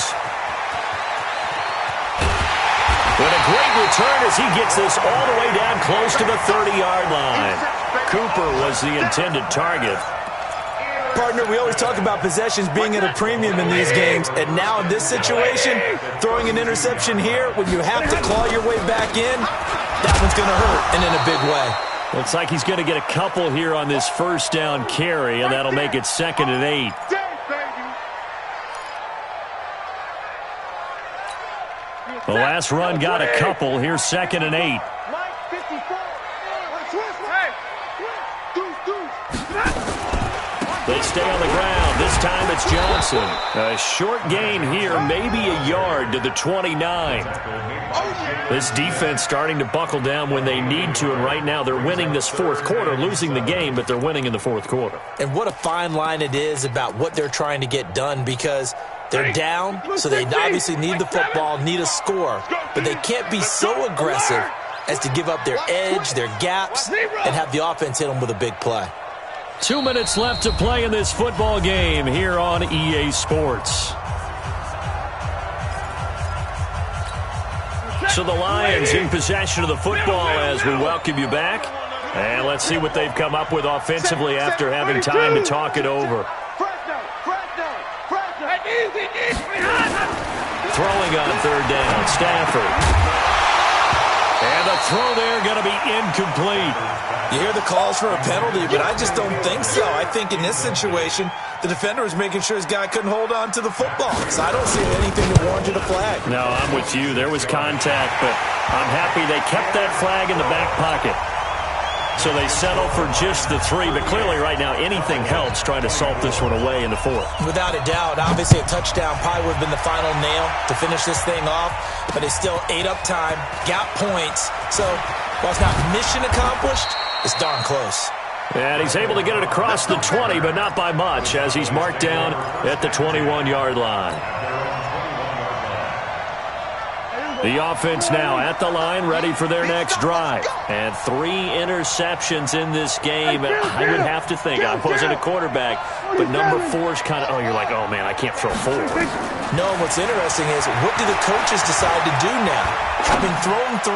And a great return as he gets this all the way down close to the 30-yard line. Cooper was the intended target. Partner, we always talk about possessions being at a premium in these games, and now in this situation, throwing an interception here when you have to claw your way back in, that one's going to hurt, and in a big way. Looks like he's going to get a couple here on this 1st down carry, and that'll make it 2nd and 8. The last run got a couple. Here's 2nd and 8. They stay on the ground. This time it's Johnson. A short gain here, maybe a yard to the 29. This defense starting to buckle down when they need to, and right now they're winning this 4th quarter, losing the game, but they're winning in the 4th quarter. And what a fine line it is about what they're trying to get done, because they're down, so they obviously need the football, need a score, but they can't be so aggressive as to give up their edge, their gaps, and have the offense hit them with a big play. 2 minutes left to play in this football game here on EA Sports. So the Lions in possession of the football as we welcome you back. And let's see what they've come up with offensively after having time to talk it over. Throwing on 3rd down, Stafford. And the throw there going to be incomplete. You hear the calls for a penalty, but I just don't think so. I think in this situation, the defender was making sure his guy couldn't hold on to the football. So I don't see anything that warranted a flag. No, I'm with you. There was contact, but I'm happy they kept that flag in the back pocket. So they settle for just the 3, but clearly right now anything helps trying to salt this one away in the 4th. Without a doubt, obviously a touchdown probably would have been the final nail to finish this thing off, but they still ate up time, got points. So While it's not mission accomplished, it's darn close. And he's able to get it across the 20, but not by much, as he's marked down at the 21-yard line. The offense now at the line, ready for their next drive. And 3 interceptions in this game. I would have to think, I wasn't a quarterback, but number 4 is kind of, you're like, oh, man, I can't throw 4. No, what's interesting is, what do the coaches decide to do now? Having thrown 3,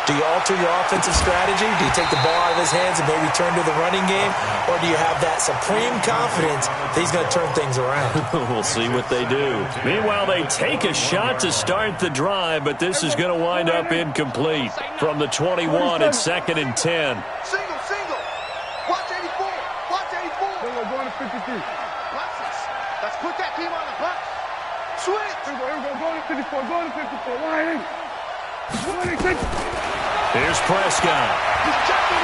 do you alter your offensive strategy? Do you take the ball out of his hands and maybe turn to the running game? Or do you have that supreme confidence that he's going to turn things around? We'll see what they do. Meanwhile, they take a shot to start the drive, but this is going to wind up incomplete. From the 21, it's 2nd and 10. Single. Watch 84. Watch 84. Going to 53. Let's put that team on the bus. Switch. Here we go. Going to 54. Going to 54. Line. Here's Prescott. He's checking.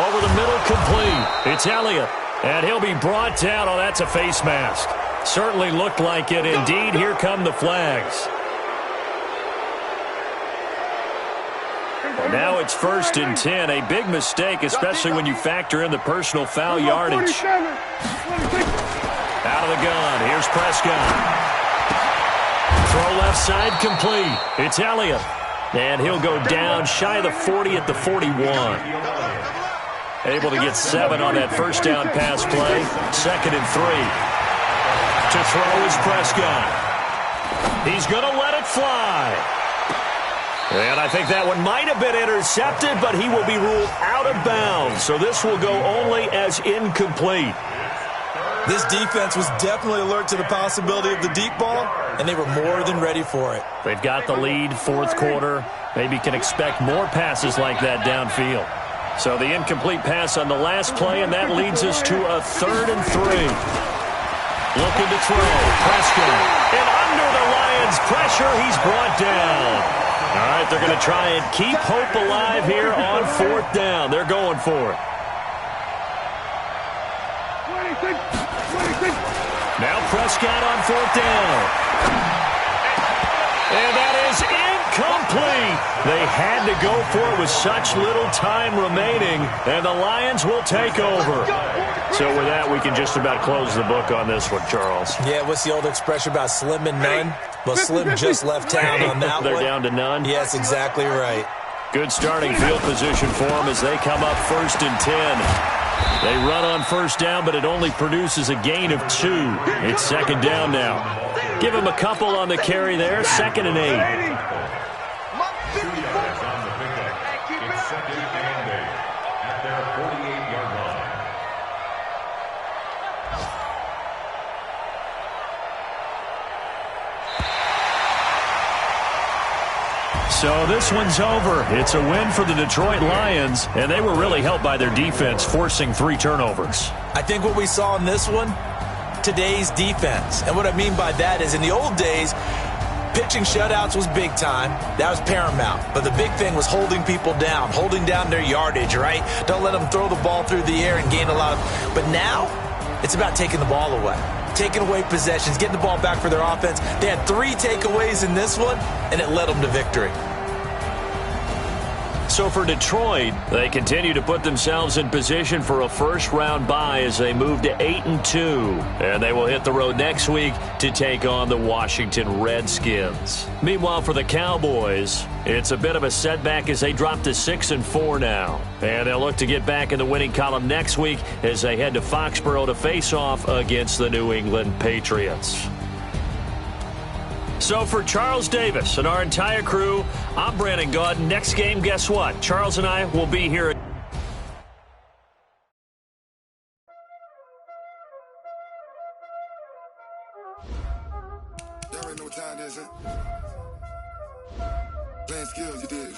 Over the middle, complete. It's Elliott. And he'll be brought down. Oh, that's a face mask. Certainly looked like it. Indeed, here come the flags. And now it's 1st and 10. A big mistake, especially when you factor in the personal foul yardage. Out of the gun. Here's Prescott. Throw left side, complete. It's Elliott. And he'll go down shy of the 40 at the 41. Able to get 7 on that first down pass play. 2nd and 3. To throw is Prescott. He's going to let it fly. And I think that one might have been intercepted, but he will be ruled out of bounds. So this will go only as incomplete. This defense was definitely alert to the possibility of the deep ball, and they were more than ready for it. They've got the lead, 4th quarter. Maybe can expect more passes like that downfield. So the incomplete pass on the last play, and that leads us to a 3rd and 3. Looking to throw. Prescott. And under the Lions' pressure, he's brought down. All right, they're going to try and keep hope alive here on 4th down. They're going for it. Now Prescott on 4th down. And that is incomplete. They had to go for it with such little time remaining, and the Lions will take over. So with that, we can just about close the book on this one, Charles. Yeah, what's the old expression about slim and none? Well, Slim just left town on that one. They're down to none? Yes, exactly right. Good starting field position for them as they come up 1st and 10. They run on 1st down, but it only produces a gain of 2. It's 2nd down now. Give him a couple on the carry there. 2nd and 8. 2 yards on the pickup. It's 2nd and 8 at their 48-yard line. So this one's over. It's a win for the Detroit Lions, and they were really helped by their defense, forcing 3 turnovers. I think what we saw in this one, today's defense. And what I mean by that is in the old days, pitching shutouts was big time. That was paramount. But the big thing was holding people down, holding down their yardage, right? Don't let them throw the ball through the air and gain a lot of... But now, it's about taking the ball away. Taking away possessions, getting the ball back for their offense. They had 3 takeaways in this one, and it led them to victory. So for Detroit, they continue to put themselves in position for a first-round bye as they move to 8-2. And they will hit the road next week to take on the Washington Redskins. Meanwhile, for the Cowboys, it's a bit of a setback as they drop to 6-4 now. And they'll look to get back in the winning column next week as they head to Foxborough to face off against the New England Patriots. So for Charles Davis and our entire crew, I'm Brandon Gaud. Next game, guess what? Charles and I will be here. Y'all already know what time it is, huh? Playing skills, you did.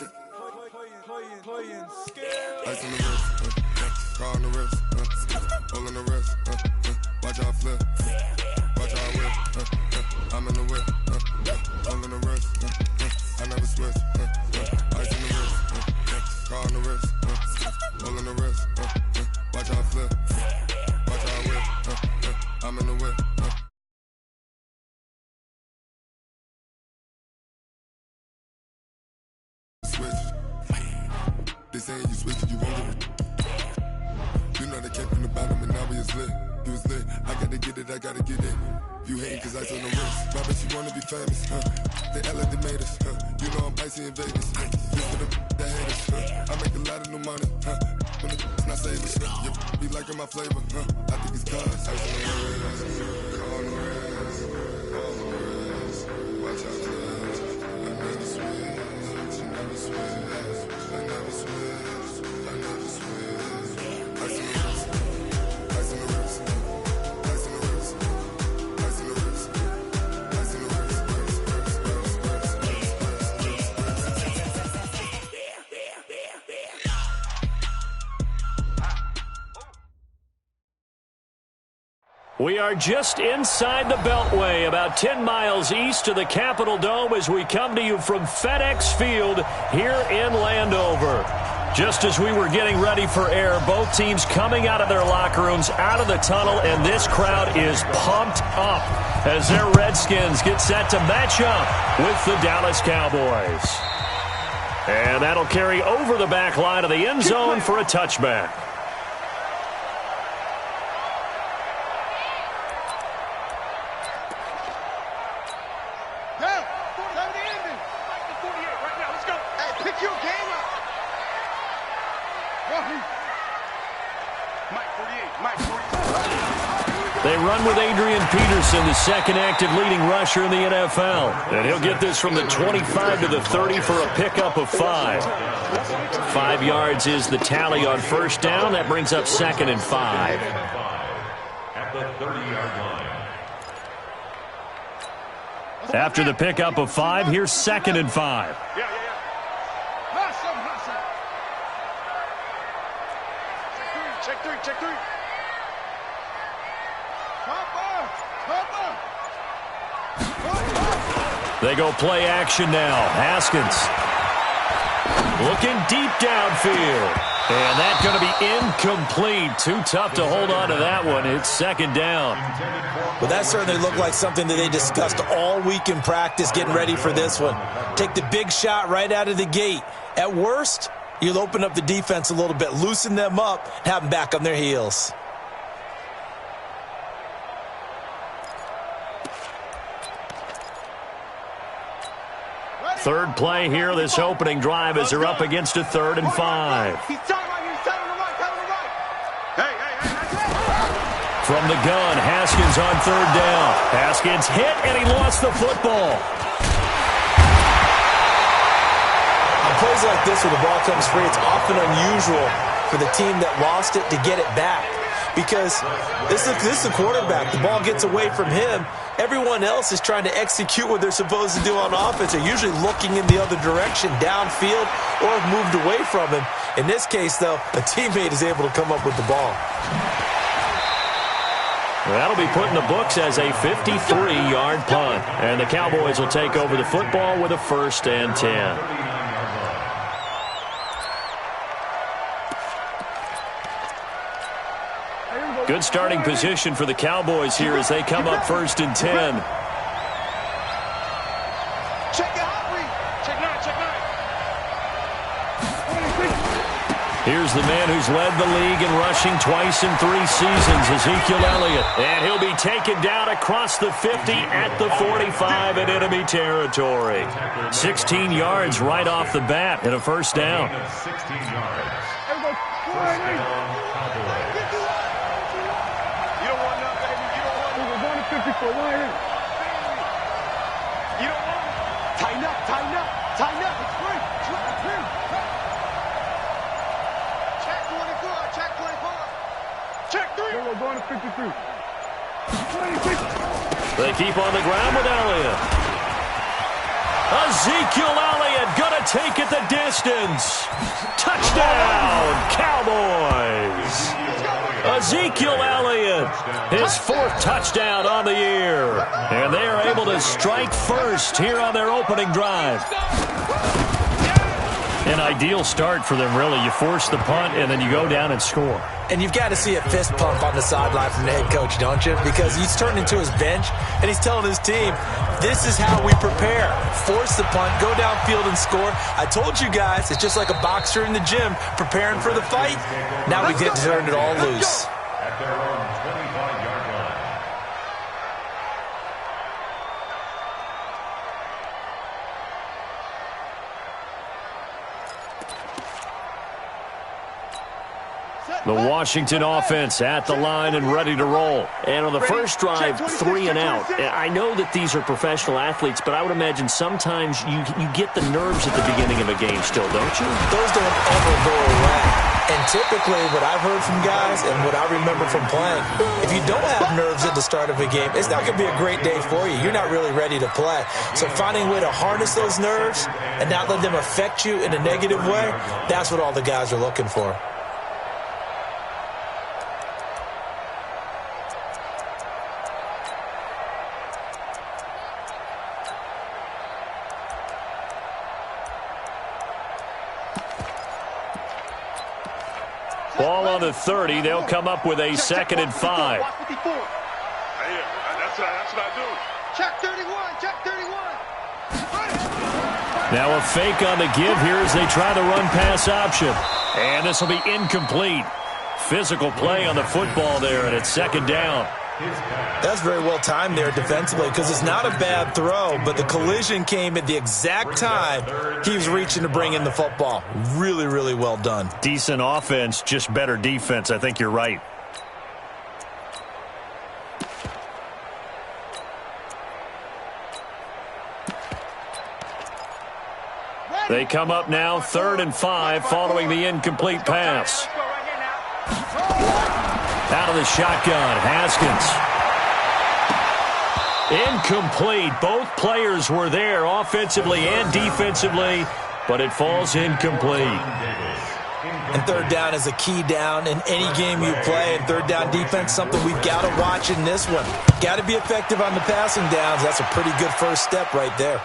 Playing skills. Ice on the wrist, car on the wrist, hole in the wrist, watch out flip, watch out whip, I'm in the whip, hole in the wrist, I never switch, ice on the wrist, car on the wrist, hole in the wrist, watch out flip, watch out whip, I'm in the whip. They saying you switch, you won't give it. You know they came from the bottom and now we is lit. You was lit, I gotta get it, I gotta get it. You hating cause ice on the wrist. My bitch, you wanna be famous, They elevated us, You know I'm icy in Vegas, Just for the haters, I make a lot of new money, When it's not saving, You be liking my flavor, I think it's cause ice on the wrist, on the wrist, on the wrist. Watch out, cuz I never switch, you never switch, I never switch, I never switch. Ice on the wrist, ice on the wrist, ice on the wrist, ice on the wrist, ice on the wrist. We are just inside the Beltway, about 10 miles east of the Capitol Dome as we come to you from FedEx Field here in Landover. Just as we were getting ready for air, both teams coming out of their locker rooms, out of the tunnel, and this crowd is pumped up as their Redskins get set to match up with the Dallas Cowboys. And that'll carry over the back line of the end zone for a touchback. They run with Adrian Peterson, the second active leading rusher in the NFL. And he'll get this from the 25 to the 30 for a pickup of 5. 5 yards is the tally on first down. That brings up 2nd and 5. At the 30-yard line. After the pickup of 5, here's 2nd and 5. Check three. They go play action now. Haskins looking deep downfield. And that's going to be incomplete. Too tough to hold on to that one. It's 2nd down. Well, that certainly looked like something that they discussed all week in practice getting ready for this one. Take the big shot right out of the gate. At worst, you'll open up the defense a little bit, loosen them up, and have them back on their heels. Third play here, this opening drive as they're up against a 3rd and 5. From the gun, Haskins on 3rd down. Haskins hit, and he lost the football. On plays like this where the ball comes free, it's often unusual for the team that lost it to get it back. Because this is the quarterback. The ball gets away from him. Everyone else is trying to execute what they're supposed to do on offense. They're usually looking in the other direction, downfield, or have moved away from him. In this case, though, a teammate is able to come up with the ball. That'll be put in the books as a 53-yard punt. And the Cowboys will take over the football with a 1st and 10. Good starting position for the Cowboys here as they come up 1st and 10. Check nine. Here's the man who's led the league in rushing twice in 3 seasons, Ezekiel Elliott. And he'll be taken down across the 50 at the 45 in enemy territory. 16 yards right off the bat and a 1st down. 16 yards. First down, Cowboys. You don't want none, baby. You don't want none. We're going to 54. One here. You don't want none. Tighten up. It's free. Check 24. Check 3. We're going to 53. 26. They keep on the ground with Elliott. Ezekiel Elliott going to take it the distance. Touchdown, Cowboys. Ezekiel Elliott, his 4th touchdown on the year. And they are able to strike first here on their opening drive. An ideal start for them, really. You force the punt, and then you go down and score. And you've got to see a fist pump on the sideline from the head coach, don't you? Because he's turned into his bench, and he's telling his team, this is how we prepare. Force the punt, go downfield and score. I told you guys, it's just like a boxer in the gym preparing for the fight. Now we get to turn it all loose. At their own 25-yard line. The Washington offense at the line and ready to roll. And on the first drive, 3 and out. I know that these are professional athletes, but I would imagine sometimes you get the nerves at the beginning of a game still, don't you? Those don't ever go away. And typically what I've heard from guys and what I remember from playing, if you don't have nerves at the start of a game, it's not going to be a great day for you. You're not really ready to play. So finding a way to harness those nerves and not let them affect you in a negative way, that's what all the guys are looking for. Ball on the 30. They'll come up with a 2nd and 5. That's what I do. Check 31. Check 31. Now a fake on the give here as they try the run-pass option. And this will be incomplete. Physical play on the football there, and it's 2nd down. That's very well timed there defensively because it's not a bad throw, but the collision came at the exact time he was reaching to bring in the football. Really, really well done. Decent offense, just better defense. I think you're right. They come up now 3rd and 5 following the incomplete pass. Out of the shotgun, Haskins. Incomplete. Both players were there offensively and defensively, but it falls incomplete. And 3rd down is a key down in any game you play. And 3rd down defense, something we've got to watch in this one. Got to be effective on the passing downs. That's a pretty good first step right there.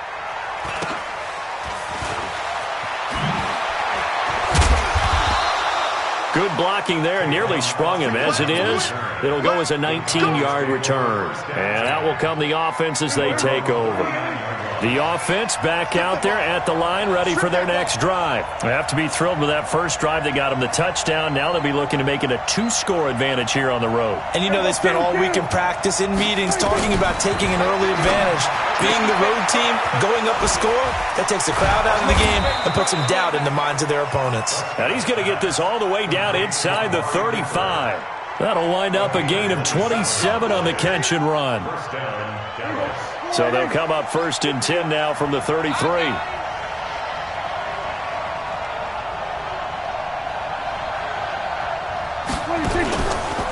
Good blocking there, nearly sprung him. As it is, it'll go as a 19-yard return. And out will come the offense as they take over. The offense back out there at the line, ready for their next drive. They have to be thrilled with that first drive. They got them the touchdown. Now they'll be looking to make it a 2-score advantage here on the road. And you know they spent all week in practice, in meetings, talking about taking an early advantage. Being the road team, going up a score, that takes the crowd out of the game and puts some doubt in the minds of their opponents. And he's going to get this all the way down inside the 35. That'll wind up a gain of 27 on the catch and run. So they'll come up 1st and 10 now from the 33.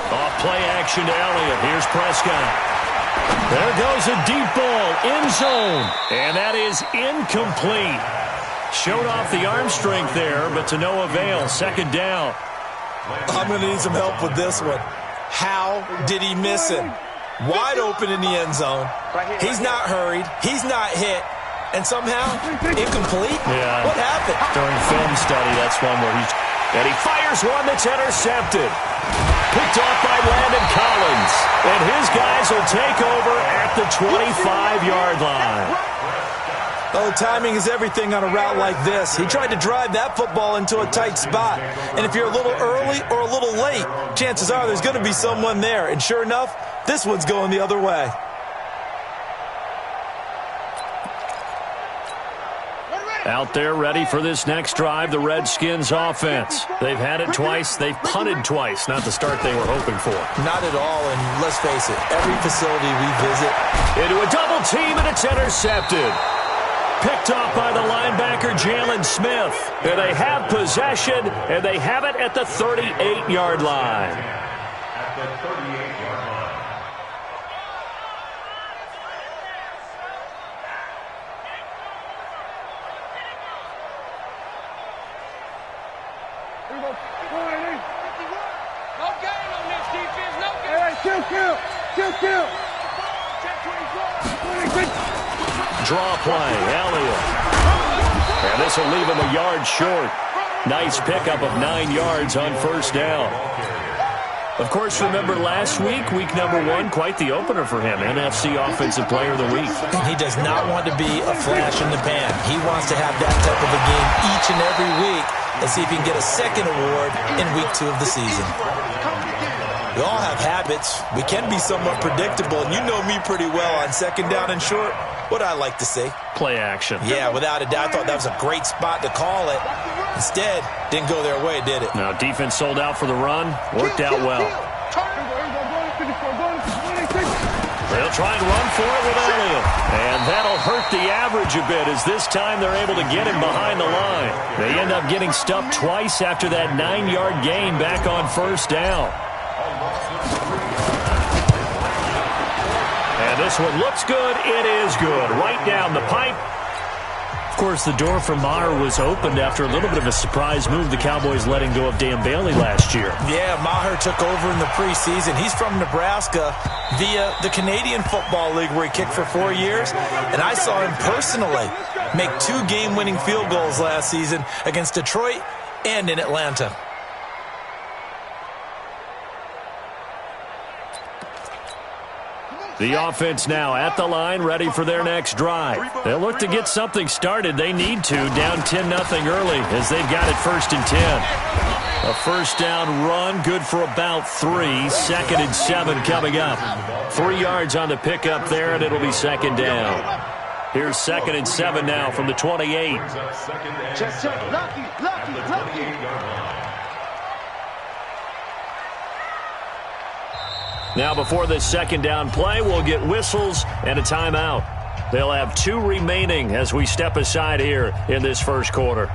Off play action to Elliott. Here's Prescott. There goes a deep ball, end zone. And that is incomplete. Showed off the arm strength there, but to no avail. 2nd down. I'm going to need some help with this one. How did he miss him? Wide open in the end zone. He's not hurried. He's not hit. And somehow, incomplete? Yeah. What happened? During film study, that's one where he fires one that's intercepted. Picked off by Landon Collins. And his guys will take over at the 25-yard line. Oh, timing is everything on a route like this. He tried to drive that football into a tight spot. And if you're a little early or a little late, chances are there's going to be someone there. And sure enough, this one's going the other way. Out there ready for this next drive, the Redskins offense. They've had it twice. They've punted twice. Not the start they were hoping for. Not at all, and let's face it, every facility we visit. Into a double team, and it's intercepted. Picked off by the linebacker, Jalen Smith. And they have possession, and they have it at the 38-yard line. At the 38-yard line. No gain on this defense. No gain. Hey, kill. Draw play, Elliott. And this will leave him a yard short. Nice pickup of 9 yards on first down. Of course, remember last week, week number 1, quite the opener for him. NFC Offensive Player of the Week. He does not want to be a flash in the pan. He wants to have that type of a game each and every week and see if he can get a second award in week 2 of the season. We all have habits. We can be somewhat predictable, and you know me pretty well on second down and short. What I like to say? Play action. Yeah, without a doubt. I thought that was a great spot to call it. Instead, didn't go their way, did it? Now, defense sold out for the run. Worked out well. They'll try and run for it with Elliott. And that'll hurt the average a bit as this time they're able to get him behind the line. They end up getting stuffed twice after that 9-yard gain back on first down. And this one looks good. It is good. Right down the pipe. Of course, the door for Maher was opened after a little bit of a surprise move. The Cowboys letting go of Dan Bailey last year. Yeah, Maher took over in the preseason. He's from Nebraska via the Canadian Football League where he kicked for 4 years. And I saw him personally make 2 game-winning field goals last season against Detroit and in Atlanta. The offense now at the line, ready for their next drive. They'll look to get something started. They need to, down 10-0 early as they've got it 1st and 10. A first down run, good for about 3. 2nd and 7 coming up. 3 yards on the pickup there, and it'll be 2nd down. Here's 2nd and 7 now from the 28. Check. Lucky. Now before this 2nd down play, we'll get whistles and a timeout. They'll have 2 remaining as we step aside here in this first quarter.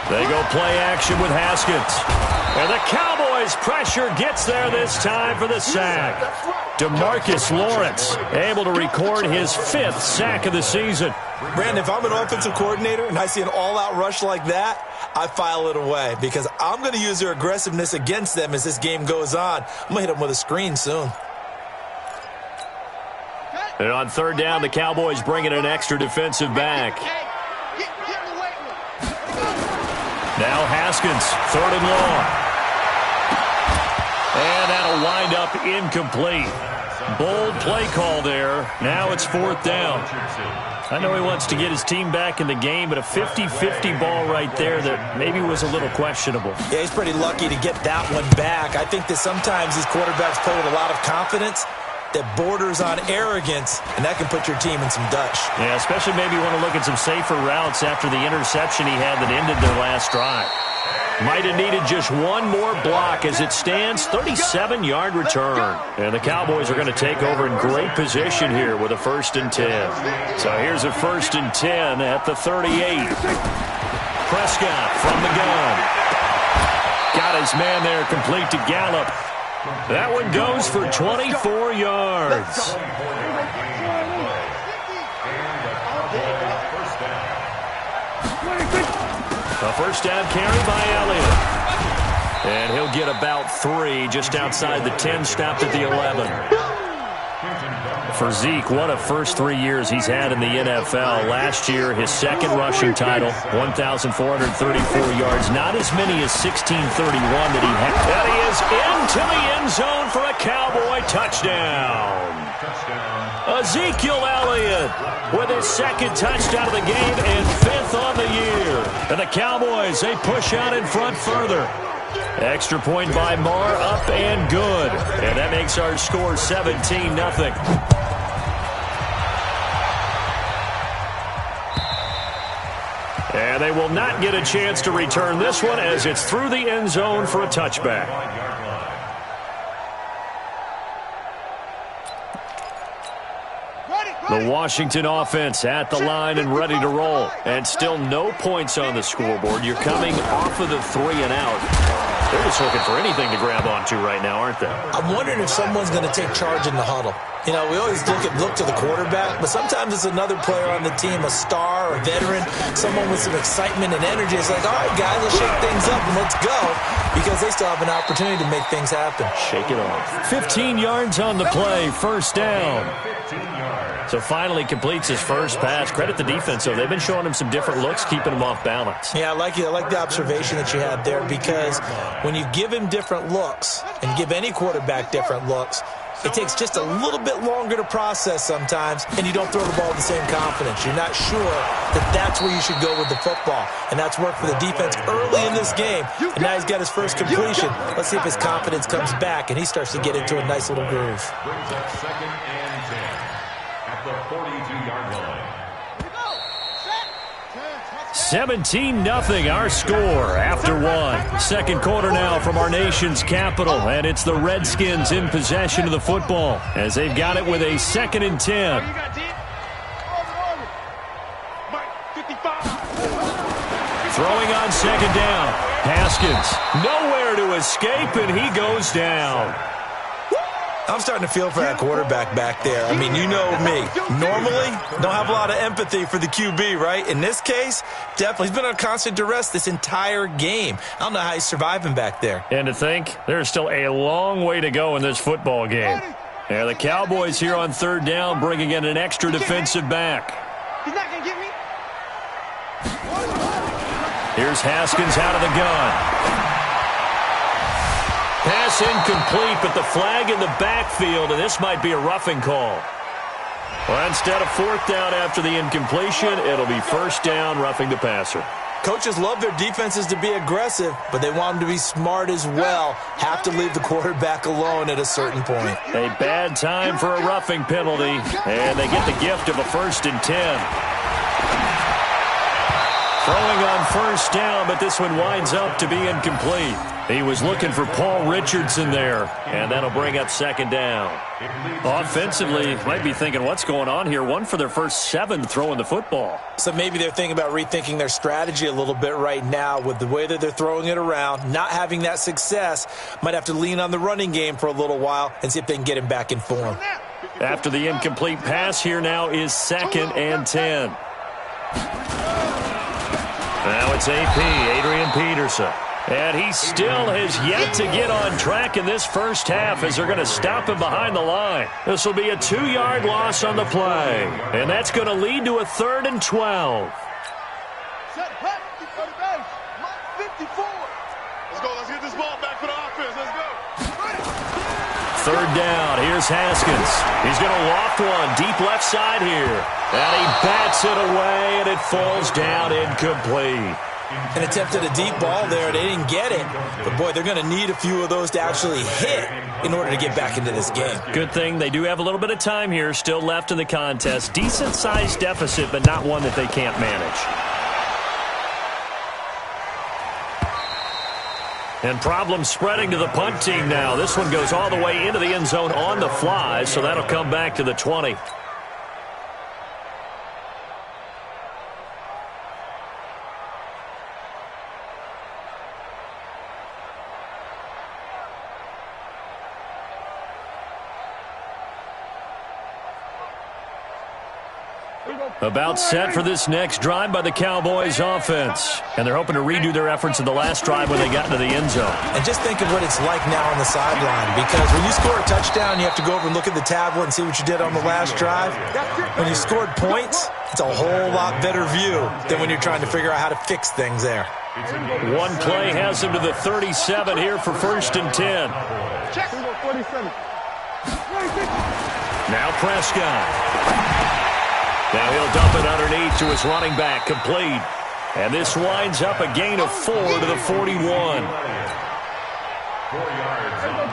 They go play action with Haskins. And the Cowboys pressure gets there this time for the sack. DeMarcus Lawrence able to record his 5th sack of the season. Brandon, if I'm an offensive coordinator and I see an all-out rush like that, I file it away because I'm going to use their aggressiveness against them as this game goes on. I'm going to hit them with a screen soon. And on 3rd down, the Cowboys bring in an extra defensive back. Now Haskins, 3rd and long. And that'll wind up incomplete. Bold play call there. Now it's 4th down. I know he wants to get his team back in the game, but a 50-50 ball right there that maybe was a little questionable. Yeah, he's pretty lucky to get that one back. I think that sometimes these quarterbacks play with a lot of confidence that borders on arrogance, and that can put your team in some Dutch. Yeah, especially maybe want to look at some safer routes after the interception he had that ended their last drive. Might have needed just one more block as it stands, 37-yard return. And the Cowboys are going to take over in great position here with a 1st and 10. So here's a 1st and 10 at the 38. Prescott from the gun. Got his man there complete to Gallup. That one goes for 24 yards. A first down carry by Elliott. And he'll get about 3 just outside the 10, stopped at the 11. For Zeke, what a first 3 years he's had in the NFL. Last year, his 2nd rushing title, 1,434 yards. Not as many as 1,631 that he had. And he is into the end zone for a Cowboy touchdown. Ezekiel Elliott with his 2nd touchdown of the game and 5th on the year. And the Cowboys, they push out in front further. Extra point by Maher, up and good. And that makes our score 17-0. And they will not get a chance to return this one as it's through the end zone for a touchback. The The Washington offense at the line and ready to roll. And still no points on the scoreboard. You're coming off of the 3 and out. They're just looking for anything to grab onto right now, aren't they? I'm wondering if someone's going to take charge in the huddle. You know, we always look to the quarterback, but sometimes it's another player on the team, a star, a veteran, someone with some excitement and energy. It's like, all right, guys, let's shake things up and let's go, because they still have an opportunity to make things happen. Shake it off. 15 yards on the play, first down. So finally completes his first pass. Credit the defense, though. They've been showing him some different looks, keeping him off balance. Yeah, I like the observation that you had there, because when you give him different looks and give any quarterback different looks, it takes just a little bit longer to process sometimes, and you don't throw the ball with the same confidence. You're not sure that that's where you should go with the football, and that's worked for the defense early in this game, and now he's got his first completion. Let's see if his confidence comes back, and he starts to get into a nice little groove. Brings up 2nd and 10 at the 42-yard line. 17-0 our score after one. Second quarter now from our nation's capital, and it's the Redskins in possession of the football as they've got it with a 2nd and 10. Throwing on 2nd down. Haskins nowhere to escape, and he goes down. I'm starting to feel for that quarterback back there. I mean, you know me. Normally, don't have a lot of empathy for the QB, right? In this case, definitely. He's been on constant duress this entire game. I don't know how he's surviving back there. And to think, there's still a long way to go in this football game. Yeah, the Cowboys here on 3rd down, bringing in an extra defensive back. He's not going to get me. Here's Haskins out of the gun. Pass incomplete, but the flag in the backfield, and this might be a roughing call. Well, instead of 4th down after the incompletion, it'll be 1st down, roughing the passer. Coaches love their defenses to be aggressive, but they want them to be smart as well. Have to leave the quarterback alone at a certain point. A bad time for a roughing penalty, and they get the gift of a 1st and 10. Throwing on 1st down, but this one winds up to be incomplete. He was looking for Paul Richardson there, and that'll bring up 2nd down. Offensively, might be thinking, what's going on here? 1 for their first 7 throwing the football. So maybe they're thinking about rethinking their strategy a little bit right now with the way that they're throwing it around, not having that success. Might have to lean on the running game for a little while and see if they can get him back in form. After the incomplete pass, here now is 2nd and 10. Now it's AP, Adrian Peterson. And he still has yet to get on track in this first half as they're going to stop him behind the line. This will be a 2-yard loss on the play. And that's going to lead to a 3rd and 12. Set, back, 54. Let's go. Let's get this ball back for the offense. Let's go. 3rd down. Here's Haskins. He's going to loft one deep left side here. And he bats it away, and it falls down incomplete. And attempted a deep ball there. They didn't get it. But, boy, they're going to need a few of those to actually hit in order to get back into this game. Good thing they do have a little bit of time here still left in the contest. Decent-sized deficit, but not one that they can't manage. And problems spreading to the punt team now. This one goes all the way into the end zone on the fly, so that'll come back to the 20. About set for this next drive by the Cowboys offense. And they're hoping to redo their efforts in the last drive when they got into the end zone. And just think of what it's like now on the sideline, because when you score a touchdown, you have to go over and look at the tablet and see what you did on the last drive. When you scored points, it's a whole lot better view than when you're trying to figure out how to fix things there. One play has him to the 37 here for 1st and 10. Now Prescott. Now he'll dump it underneath to his running back, complete. And this winds up a gain of 4 to the 41.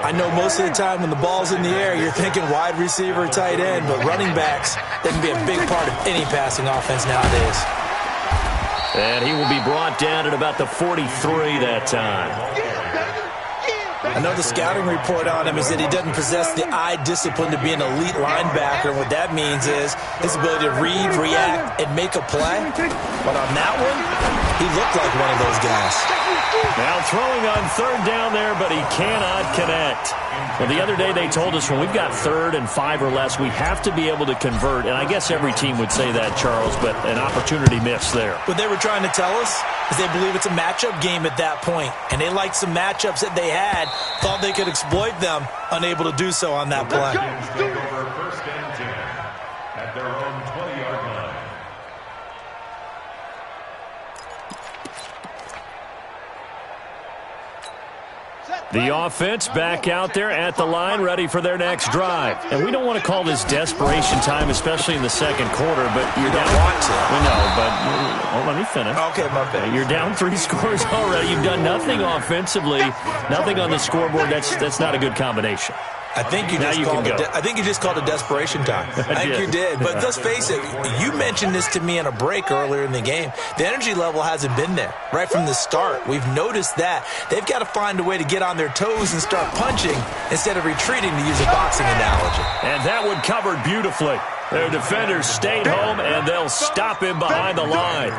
I know most of the time when the ball's in the air, you're thinking wide receiver, tight end, but running backs, they can be a big part of any passing offense nowadays. And he will be brought down at about the 43 that time. I know the scouting report on him is that he doesn't possess the eye discipline to be an elite linebacker. And what that means is his ability to read, react, and make a play. But on that one, he looked like one of those guys. Now throwing on third down there, but he cannot connect. Well, the other day they told us when we've got 3rd and 5 or less, we have to be able to convert. And I guess every team would say that, Charles, but an opportunity missed there. What they were trying to tell us is they believe it's a matchup game at that point. And they liked some matchups that they had, thought they could exploit them, unable to do so on that play. Take over 1st and 10 at their own 20-yard line. The offense back out there at the line, ready for their next drive. And we don't want to call this desperation time, especially in the second quarter, but you're down. Want to. We know, but let me finish. Okay, my bad. You're down 3 scores already. You've done nothing offensively, nothing on the scoreboard. That's not a good combination. I think you just called it desperation time. I think you did. But let's face it, you mentioned this to me in a break earlier in the game. The energy level hasn't been there right from the start. We've noticed that. They've got to find a way to get on their toes and start punching instead of retreating, to use a boxing analogy. And that one covered beautifully. Their defenders stayed home, and they'll stop him behind the line.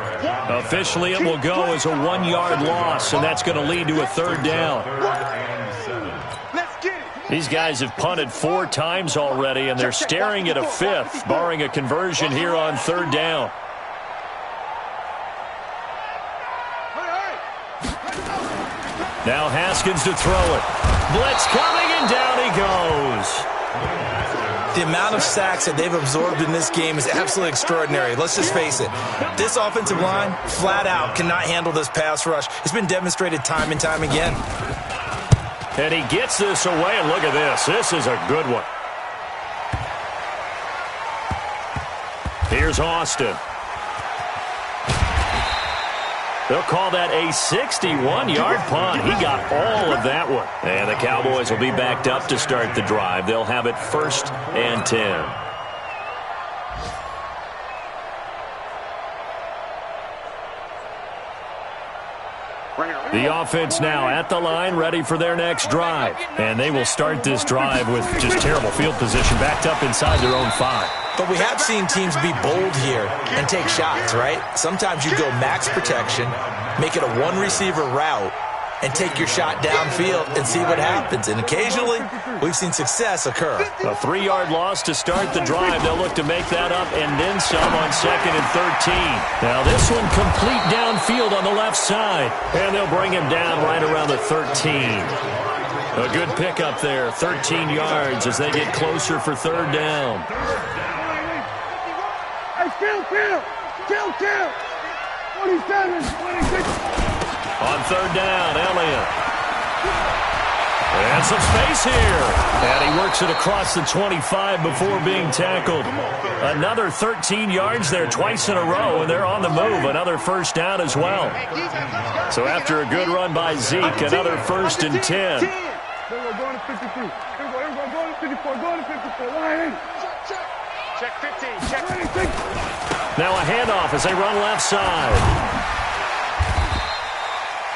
Officially, it will go as a 1-yard loss, and that's going to lead to a 3rd down. These guys have punted 4 times already, and they're staring at a 5th, barring a conversion here on 3rd down. Now Haskins to throw it. Blitz coming, and down he goes. The amount of sacks that they've absorbed in this game is absolutely extraordinary. Let's just face it. This offensive line, flat out, cannot handle this pass rush. It's been demonstrated time and time again. And he gets this away, and look at this. This is a good one. Here's Austin. They'll call that a 61-yard punt. He got all of that one. And the Cowboys will be backed up to start the drive. They'll have it 1st and 10. The offense now at the line, ready for their next drive. And they will start this drive with just terrible field position, backed up inside their own 5. But we have seen teams be bold here and take shots, right? Sometimes you go max protection, make it a 1-receiver route, and take your shot downfield and see what happens. And occasionally, we've seen success occur. A 3-yard loss to start the drive. They'll look to make that up and then some on 2nd and 13. Now this one complete downfield on the left side. And they'll bring him down right around the 13. A good pickup there, 13 yards as they get closer for 3rd down. Hey, kill. 27, 26. On 3rd down, Elliott. And some space here. And he works it across the 25 before being tackled. Another 13 yards there twice in a row, and they're on the move. Another 1st down as well. So after a good run by Zeke, another 1st and 10. Here we go, going to 53. Here we go, going to 54, going to 54. Line in. Check 15, check 26. Now a handoff as they run left side.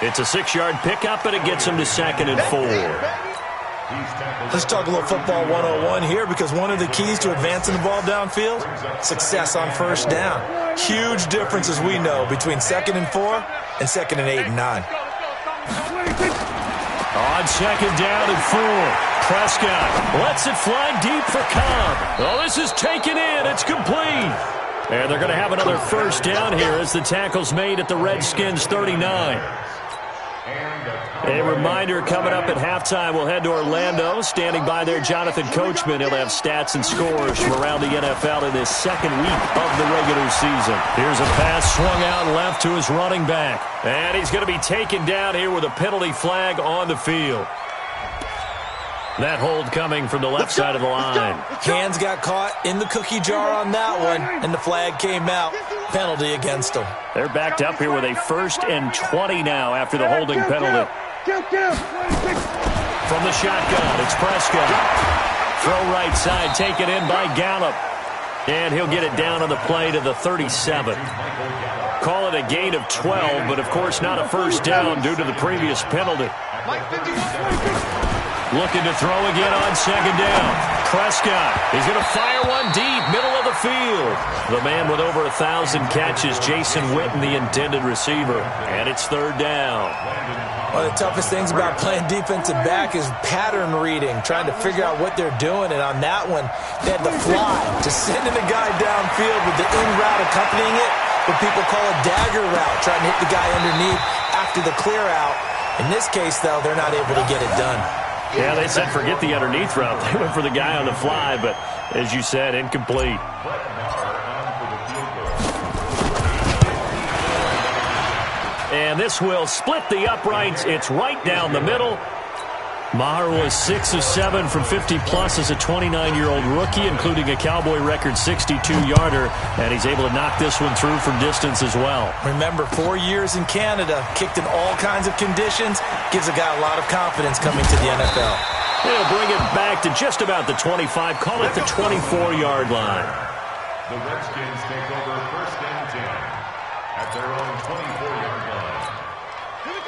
It's a 6-yard pickup, and it gets them to 2nd and 4. Let's talk a little football 101 here, because one of the keys to advancing the ball downfield, success on 1st down. Huge difference, as we know, between 2nd and 4 and 2nd and 8 and 9. On 2nd down and 4. Prescott lets it fly deep for Cobb. Oh, this is taken in. It's complete. And they're going to have another 1st down here as the tackle's made at the Redskins' 39. A reminder, coming up at halftime, we'll head to Orlando. Standing by there, Jonathan Coachman. He'll have stats and scores from around the NFL in this 2nd week of the regular season. Here's a pass swung out left to his running back. And he's going to be taken down here with a penalty flag on the field. That hold coming from the left side of the line. Hands got caught in the cookie jar on that one, and the flag came out. Penalty against them. They're backed up here with a 1st and 20 now after the holding penalty. From the shotgun, it's Prescott. Throw right side, taken in by Gallup. And he'll get it down on the play to the 37. Call it a gain of 12, but of course not a first down due to the previous penalty. Looking to throw again on second down. Prescott, he's going to fire one deep, middle of the field. The man with over 1,000 catches, Jason Witten, the intended receiver. And it's third down. One of the toughest things about playing defensive back is pattern reading, trying to figure out what they're doing. And on that one, they had the fly, just sending a guy downfield with the in route accompanying it, what people call a dagger route, trying to hit the guy underneath after the clear out. In this case, though, they're not able to get it done. Yeah, they said forget the underneath route. They went for the guy on the fly, but as you said, incomplete. And this will split the uprights. It's right down the middle. Maher was 6 of 7 from 50-plus as a 29-year-old rookie, including a Cowboy record 62-yarder, and he's able to knock this one through from distance as well. Remember, 4 years in Canada, kicked in all kinds of conditions, gives a guy a lot of confidence coming to the NFL. They'll bring it back to just about the 25, call it the 24-yard line. The Redskins take over first and 10 at their own 24-yard line.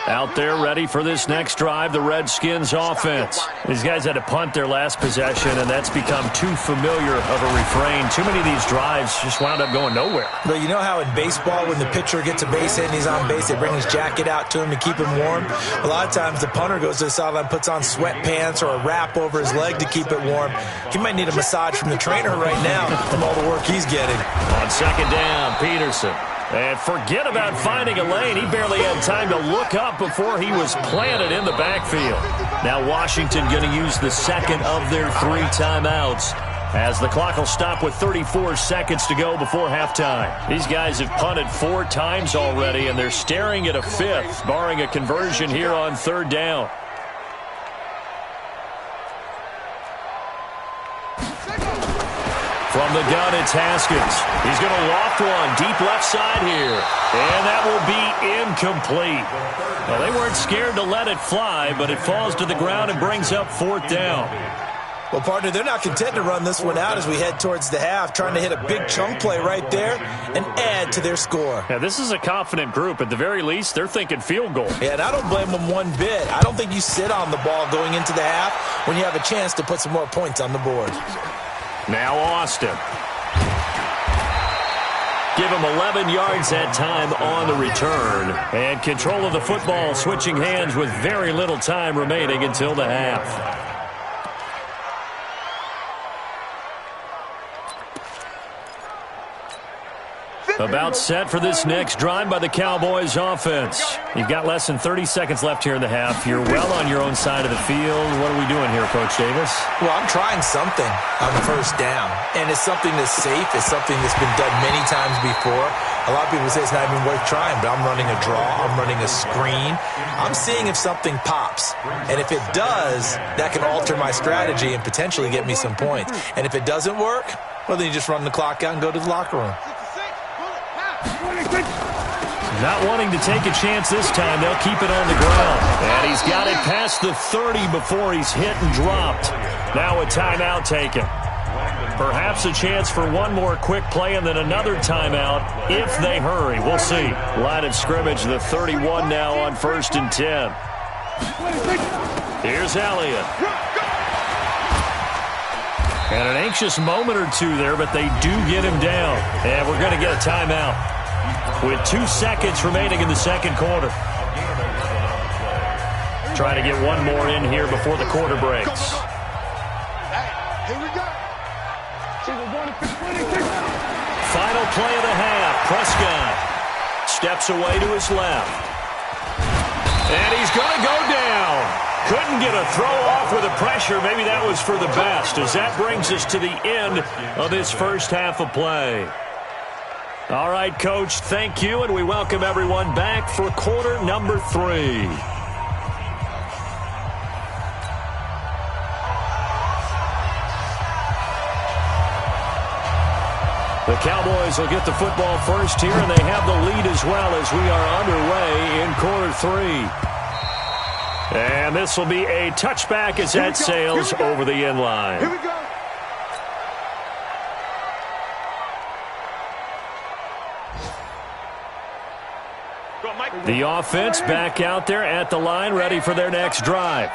Out there ready for this next drive, the Redskins offense. These guys had to punt their last possession, and that's become too familiar of a refrain. Too many of these drives just wound up going nowhere. But you know how in baseball, when the pitcher gets a base hit and he's on base, they bring his jacket out to him to keep him warm? A lot of times the punter goes to the sideline, puts on sweatpants or a wrap over his leg to keep it warm. He might need a massage from the trainer right now from all the work he's getting. On second down, Peterson. And forget about finding a lane. He barely had time to look up before he was planted in the backfield. Now Washington going to use the second of their 3 timeouts, as the clock will stop with 34 seconds to go before halftime. These guys have punted 4 times already, and they're staring at a 5th, barring a conversion here on third down. From the gun, it's Haskins. He's going to loft one deep left side here. And that will be incomplete. Well, they weren't scared to let it fly, but it falls to the ground and brings up 4th down. Well, partner, they're not content to run this one out as we head towards the half, trying to hit a big chunk play right there and add to their score. Yeah, this is a confident group. At the very least, they're thinking field goal. Yeah, and I don't blame them one bit. I don't think you sit on the ball going into the half when you have a chance to put some more points on the board. Now Austin. Give him 11 yards that time on the return. And control of the football switching hands with very little time remaining until the half. About set for this next drive by the Cowboys offense. You've got less than 30 seconds left here in the half. You're well on your own side of the field. What are we doing here, Coach Davis? Well, I'm trying something on first down, and it's something that's safe. It's something that's been done many times before. A lot of people say it's not even worth trying, but I'm running a draw. I'm running a screen. I'm seeing if something pops, and if it does, that can alter my strategy and potentially get me some points. And if it doesn't work, well, then you just run the clock out and go to the locker room. Not wanting to take a chance this time, they'll keep it on the ground. And he's got it past the 30 before he's hit and dropped. Now a timeout taken. Perhaps a chance for one more quick play and then another timeout if they hurry. We'll see. Line of scrimmage, the 31 now on 1st and 10. Here's Elliott. And an anxious moment or two there, but they do get him down. And we're going to get a timeout with 2 seconds remaining in the second quarter. Trying to get one more in here before the quarter breaks. Here we go. Final play of the half. Prescott steps away to his left. And he's going to go down. Couldn't get a throw off with the pressure. Maybe that was for the best, as that brings us to the end of this first half of play. All right, Coach, thank you, and we welcome everyone back for quarter number 3. The Cowboys will get the football first here, and they have the lead as well as we are underway in quarter 3. And this will be a touchback as that sails over the end line. Here we go. The offense back out there at the line, ready for their next drive.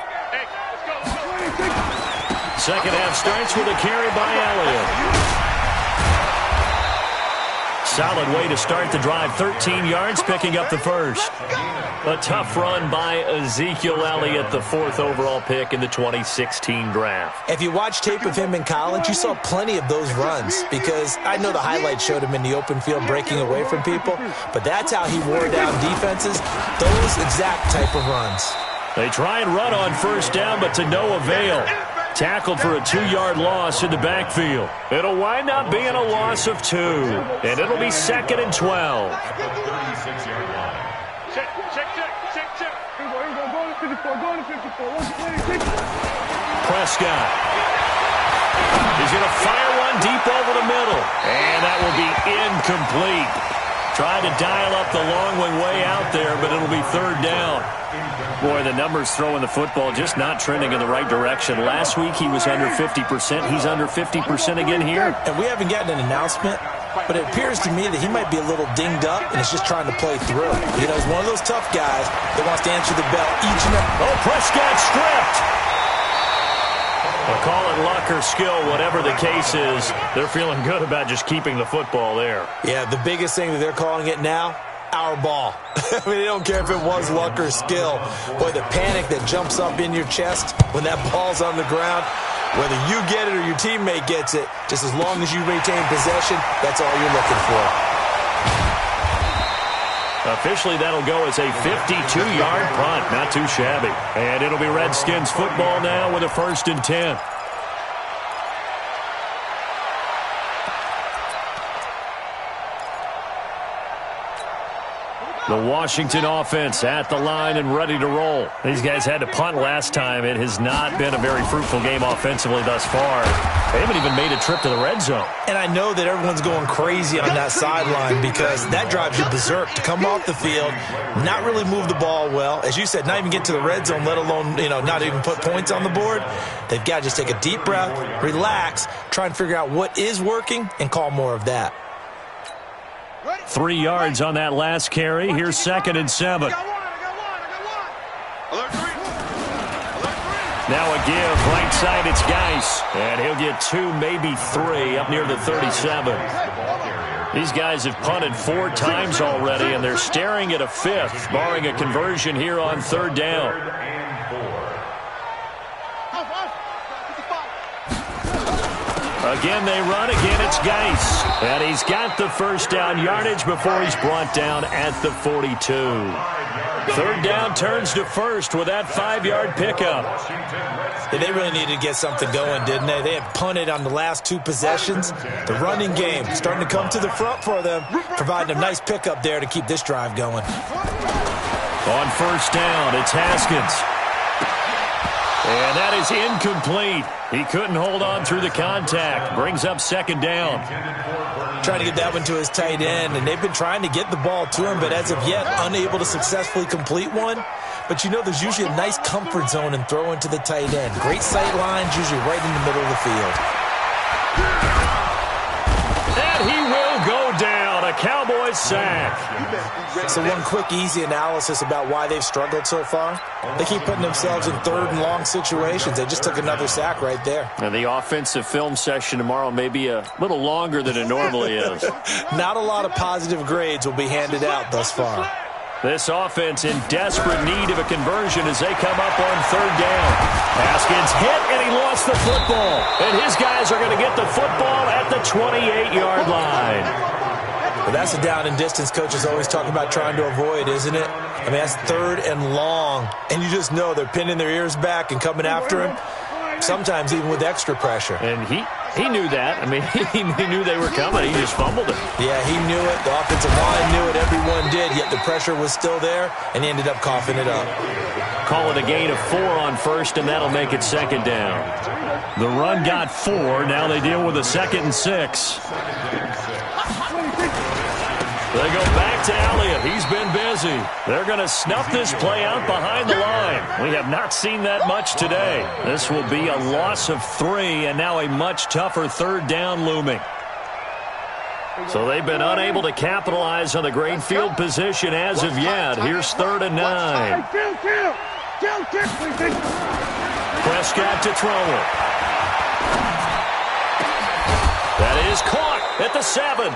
Second half starts with a carry by Elliott. Solid way to start the drive. 13 yards, picking up the first. A tough run by Ezekiel Elliott, the 4th overall pick in the 2016 draft. If you watch tape of him in college, you saw plenty of those runs, because I know the highlights showed him in the open field breaking away from people, but that's how he wore down defenses, those exact type of runs. They try and run on first down, but to no avail. Tackled for a 2-yard loss in the backfield. It'll wind up being a loss of 2, and it'll be 2nd and 12. Prescott. He's going to fire one deep over the middle, and that will be incomplete. Tried to dial up the long one way out there, but it'll be 3rd down. Boy, the numbers throwing the football just not trending in the right direction. Last week he was under 50%. He's under 50% again here. And we haven't gotten an announcement, but it appears to me that he might be a little dinged up and is just trying to play through. You know, he's one of those tough guys that wants to answer the bell each and every... Oh, Prescott stripped. Well, call it luck or skill, whatever the case is, they're feeling good about just keeping the football there. Yeah, the biggest thing that they're calling it now, our ball. I mean, they don't care if it was luck or skill. Boy, the panic that jumps up in your chest when that ball's on the ground, whether you get it or your teammate gets it, just as long as you retain possession, that's all you're looking for. Officially, that'll go as a 52-yard punt. Not too shabby. And it'll be Redskins football now with a 1st and 10. The Washington offense at the line and ready to roll. These guys had to punt last time. It has not been a very fruitful game offensively thus far. They haven't even made a trip to the red zone. And I know that everyone's going crazy on that sideline because that drives you berserk to come off the field, not really move the ball well. As you said, not even get to the red zone, let alone, not even put points on the board. They've got to just take a deep breath, relax, try and figure out what is working, and call more of that. 3 yards on that last carry. Here's 2nd and 7. Now a give. Right side, it's Geis. And he'll get 2, maybe 3 up near the 37. These guys have punted 4 times already, and they're staring at a 5th, barring a conversion here on 3rd down. Again, they run. Again, it's Geis. And he's got the first down yardage before he's brought down at the 42. 3rd down turns to 1st with that 5-yard pickup. Yeah, they really needed to get something going, didn't they? They had punted on the last 2 possessions. The running game starting to come to the front for them, providing a nice pickup there to keep this drive going. On 1st down, it's Haskins. And that is incomplete. He couldn't hold on through the contact. Brings up 2nd down. Trying to get that one to his tight end, and they've been trying to get the ball to him, but as of yet, unable to successfully complete one. But there's usually a nice comfort zone in throwing to the tight end. Great sight lines, usually right in the middle of the field. And he will go down. A Cowboys sack. So one quick, easy analysis about why they've struggled so far. They keep putting themselves in 3rd and long situations. They just took another sack right there. And the offensive film session tomorrow may be a little longer than it normally is. Not a lot of positive grades will be handed out thus far. This offense in desperate need of a conversion as they come up on 3rd down. Haskins hit, and he lost the football. And his guys are going to get the football at the 28-yard line. But that's a down and distance coaches always talk about trying to avoid, isn't it? I mean, that's 3rd and long. And you just know they're pinning their ears back and coming after him, sometimes even with extra pressure. And he knew that. I mean, he knew they were coming. He just fumbled it. Yeah, he knew it. The offensive line knew it. Everyone did, yet the pressure was still there, and he ended up coughing it up. Call it a gain of 4 on 1st, and that'll make it 2nd down. The run got 4. Now they deal with a 2nd and 6. They go back to Elliott. He's been busy. They're going to snuff this play out behind the line. We have not seen that much today. This will be a loss of 3, and now a much tougher 3rd down looming. So they've been unable to capitalize on the great field position as of yet. Here's 3rd and 9. Prescott to throw it. That is caught at the 7.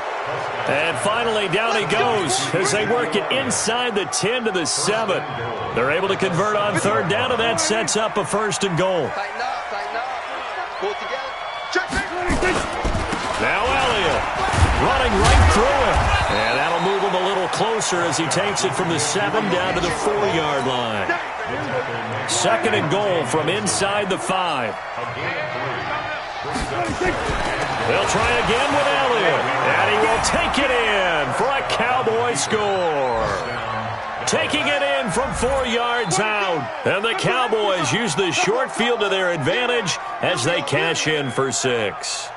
And finally, down he goes as they work it inside the 10 to the 7. They're able to convert on 3rd down, and that sets up a 1st and goal. Tighten up. Pull it together. Check. Now Elliott running right through it. And that'll move him a little closer as he takes it from the 7 down to the 4-yard line. 2nd and goal from inside the 5. They'll try again with Elliott, and he will take it in for a Cowboy score. Taking it in from 4 yards out, and the Cowboys use the short field to their advantage as they cash in for 6.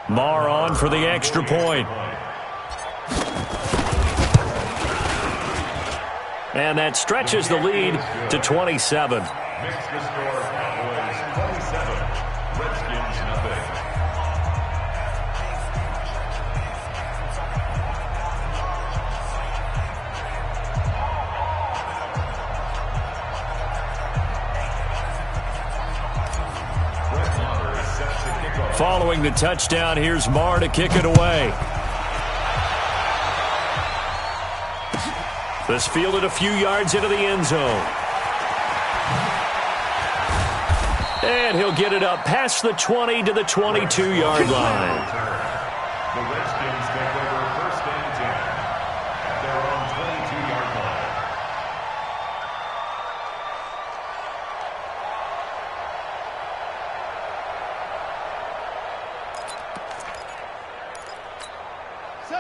Marr on for the extra point. And that stretches the lead to 27. Makes the score Cowboys 27, Redskins nothing. Following the touchdown, here's Marr to kick it away. This fielded a few yards into the end zone. And he'll get it up past the 20 to the 22-yard line. The Redskins take over 1st and 10 at their own 22-yard line.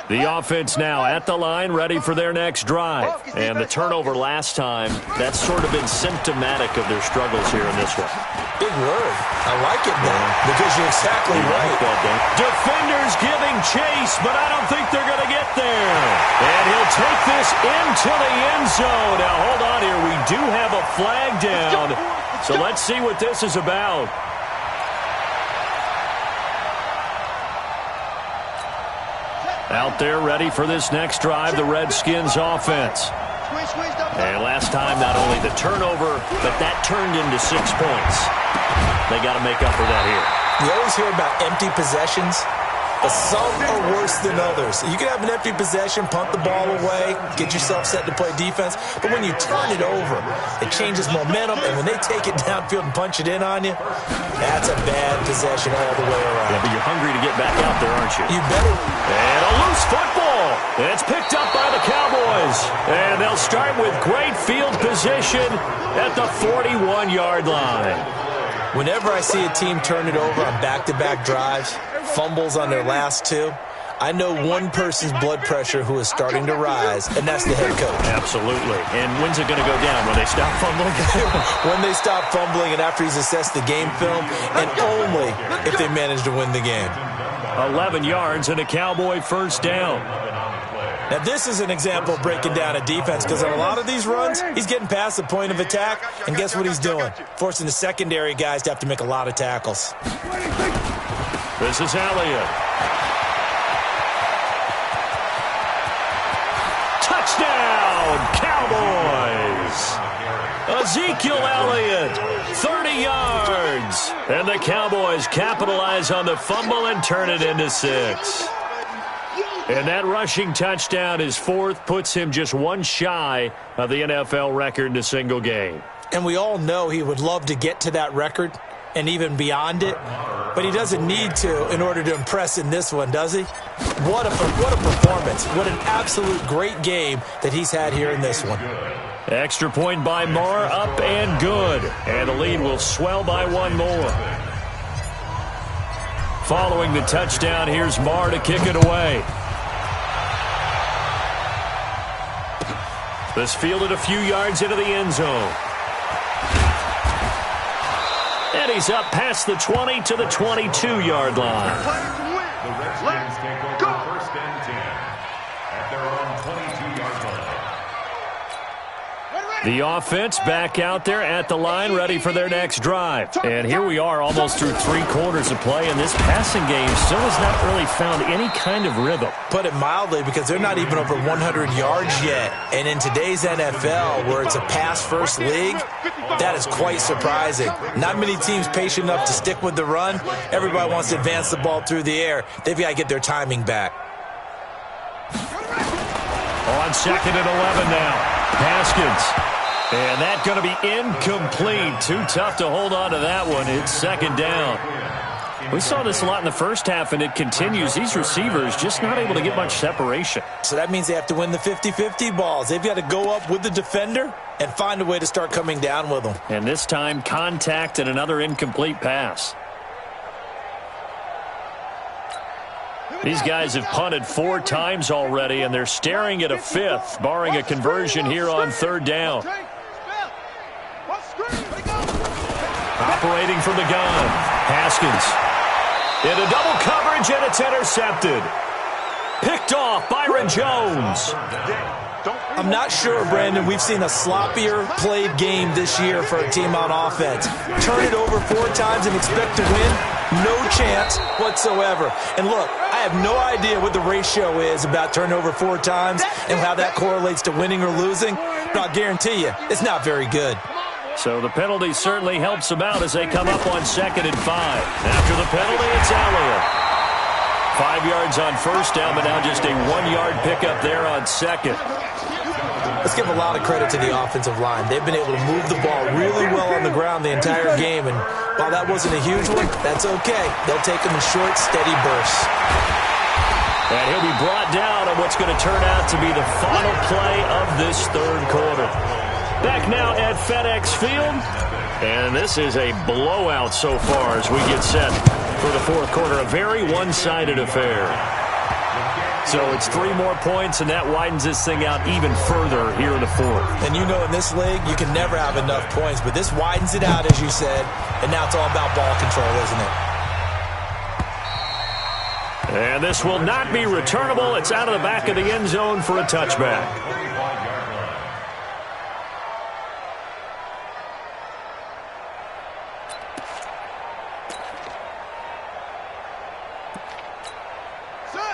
The offense now at the line, ready for their next drive. And the turnover last time, that's sort of been symptomatic of their struggles here in this one. Big word. I like it now because you're exactly right. Defenders giving chase, but I don't think they're going to get there. And he'll take this into the end zone. Now, hold on here. We do have a flag down. So let's see what this is about. Out there ready for this next drive, the Redskins offense. And last time, not only the turnover, but that turned into 6 points. They got to make up for that here. You always hear about empty possessions, but some are worse than others. You can have an empty possession, punt the ball away, get yourself set to play defense, but when you turn it over, it changes momentum, and when they take it downfield and punch it in on you, that's a bad possession all the way around. Yeah, but you're hungry to get back out there, aren't you? You better. And a loose football. It's picked up by the Cowboys. And they'll start with great field position at the 41-yard line. Whenever I see a team turn it over on back-to-back drives, fumbles on their last 2, I know one person's blood pressure who is starting to rise, and that's the head coach. Absolutely. And when's it going to go down? When they stop fumbling? When they stop fumbling and after he's assessed the game film, and only if they manage to win the game. 11 yards and a Cowboy 1st down. Now, this is an example of breaking down a defense because on a lot of these runs, he's getting past the point of attack, and guess what he's doing? Forcing the secondary guys to have to make a lot of tackles. This is Elliott. Touchdown, Cowboys! Ezekiel Elliott, 30 yards. And the Cowboys capitalize on the fumble and turn it into 6. And that rushing touchdown, his 4th, puts him just one shy of the NFL record in a single game. And we all know he would love to get to that record and even beyond it, but he doesn't need to in order to impress in this one, does he? What a performance. What an absolute great game that he's had here in this one. Extra point by Marr, up and good. And the lead will swell by one more. Following the touchdown, here's Marr to kick it away. This fielded a few yards into the end zone. And he's up past the 20 to the 22-yard line. The Redskins take over 1st and 10 at their own 22-yard line. The offense back out there at the line, ready for their next drive. And here we are almost through 3 quarters of play, and this passing game still has not really found any kind of rhythm. Put it mildly, because they're not even over 100 yards yet. And in today's NFL, where it's a pass-first league, that is quite surprising. Not many teams patient enough to stick with the run. Everybody wants to advance the ball through the air. They've got to get their timing back. On 2nd and 11 now. Haskins. And that's going to be incomplete. Too tough to hold on to that one. It's 2nd down. We saw this a lot in the first half, and it continues. These receivers just not able to get much separation. So that means they have to win the 50-50 balls. They've got to go up with the defender and find a way to start coming down with them. And this time, contact and another incomplete pass. These guys have punted 4 times already, and they're staring at a 5th, barring a conversion here on 3rd down. Operating from the gun, Haskins. Into double coverage, and it's intercepted. Picked off, Byron Jones. I'm not sure, Brandon, we've seen a sloppier played game this year for a team on offense. Turn it over 4 times and expect to win? No chance whatsoever. And look, I have no idea what the ratio is about turnover 4 times and how that correlates to winning or losing, but I'll guarantee you, it's not very good. So the penalty certainly helps them out as they come up on 2nd and 5. After the penalty, it's Elliott. 5 yards on 1st down, but now just a 1-yard pickup there on 2nd. Let's give a lot of credit to the offensive line. They've been able to move the ball really well on the ground the entire game, and while that wasn't a huge one, that's okay. They'll take them in short, steady bursts. And he'll be brought down on what's going to turn out to be the final play of this 3rd quarter. Back now at FedEx Field, and this is a blowout so far as we get set for the 4th quarter. A very one-sided affair. So it's 3 more points, and that widens this thing out even further here in the 4th. And you know, in this league, you can never have enough points, but this widens it out, as you said, and now it's all about ball control, isn't it? And this will not be returnable. It's out of the back of the end zone for a touchback.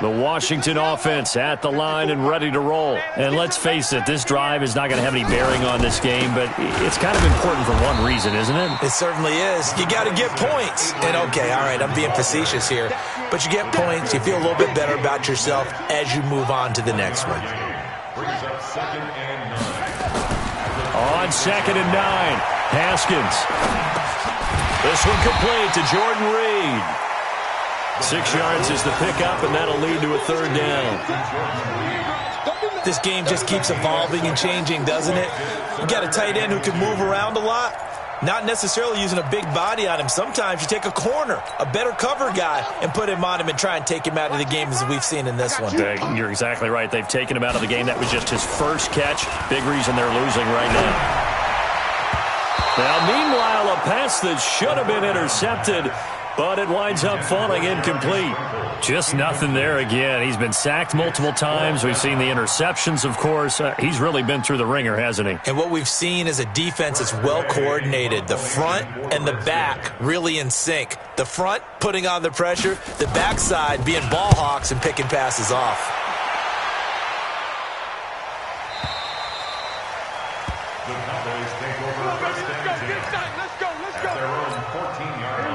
The Washington offense at the line and ready to roll. And let's face it, this drive is not going to have any bearing on this game, but it's kind of important for one reason, isn't it? It certainly is. You got to get points. And okay, all right, I'm being facetious here, but you get points, you feel a little bit better about yourself as you move on to the next one. On 2nd and 9, Haskins. This one complete to Jordan Reed. 6 yards is the pickup, and that'll lead to a 3rd down. This game just keeps evolving and changing, doesn't it? You got a tight end who can move around a lot, not necessarily using a big body on him. Sometimes you take a corner, a better cover guy, and put him on him and try and take him out of the game, as we've seen in this one. You're exactly right. They've taken him out of the game. That was just his first catch. Big reason they're losing right now. Now, meanwhile, a pass that should have been intercepted, but it winds up falling incomplete. Just nothing there again. He's been sacked multiple times. We've seen the interceptions, of course. He's really been through the ringer, hasn't he? And what we've seen is a defense that's well coordinated. The front and the back really in sync. The front putting on the pressure, the backside being ball hawks and picking passes off.